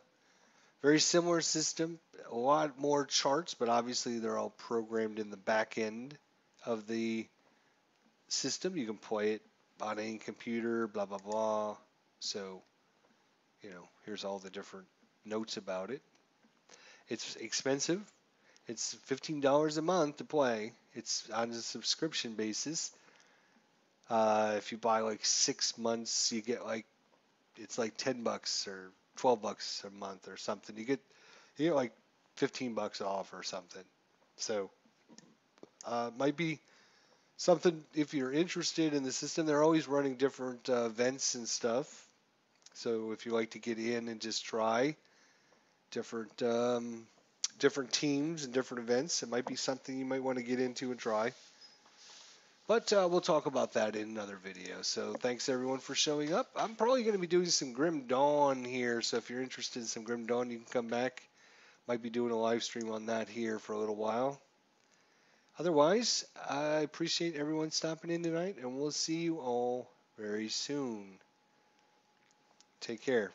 S1: very similar system. A lot more charts, but obviously they're all programmed in the back end of the system. You can play it on any computer, blah, blah, blah. So, here's all the different notes about it. It's expensive. It's $15 a month to play. It's on a subscription basis. If you buy like 6 months, you get it's like $10 or $12 a month or something. You get like $15 off or something. So might be something if you're interested in the system. They're always running different events and stuff. So if you like to get in and just try different different teams and different events, it might be something you might want to get into and try. But we'll talk about that in another video. So thanks everyone for showing up. I'm probably going to be doing some Grim Dawn here. So if you're interested in some Grim Dawn, you can come back. Might be doing a live stream on that here for a little while. Otherwise, I appreciate everyone stopping in tonight, and we'll see you all very soon. Take care.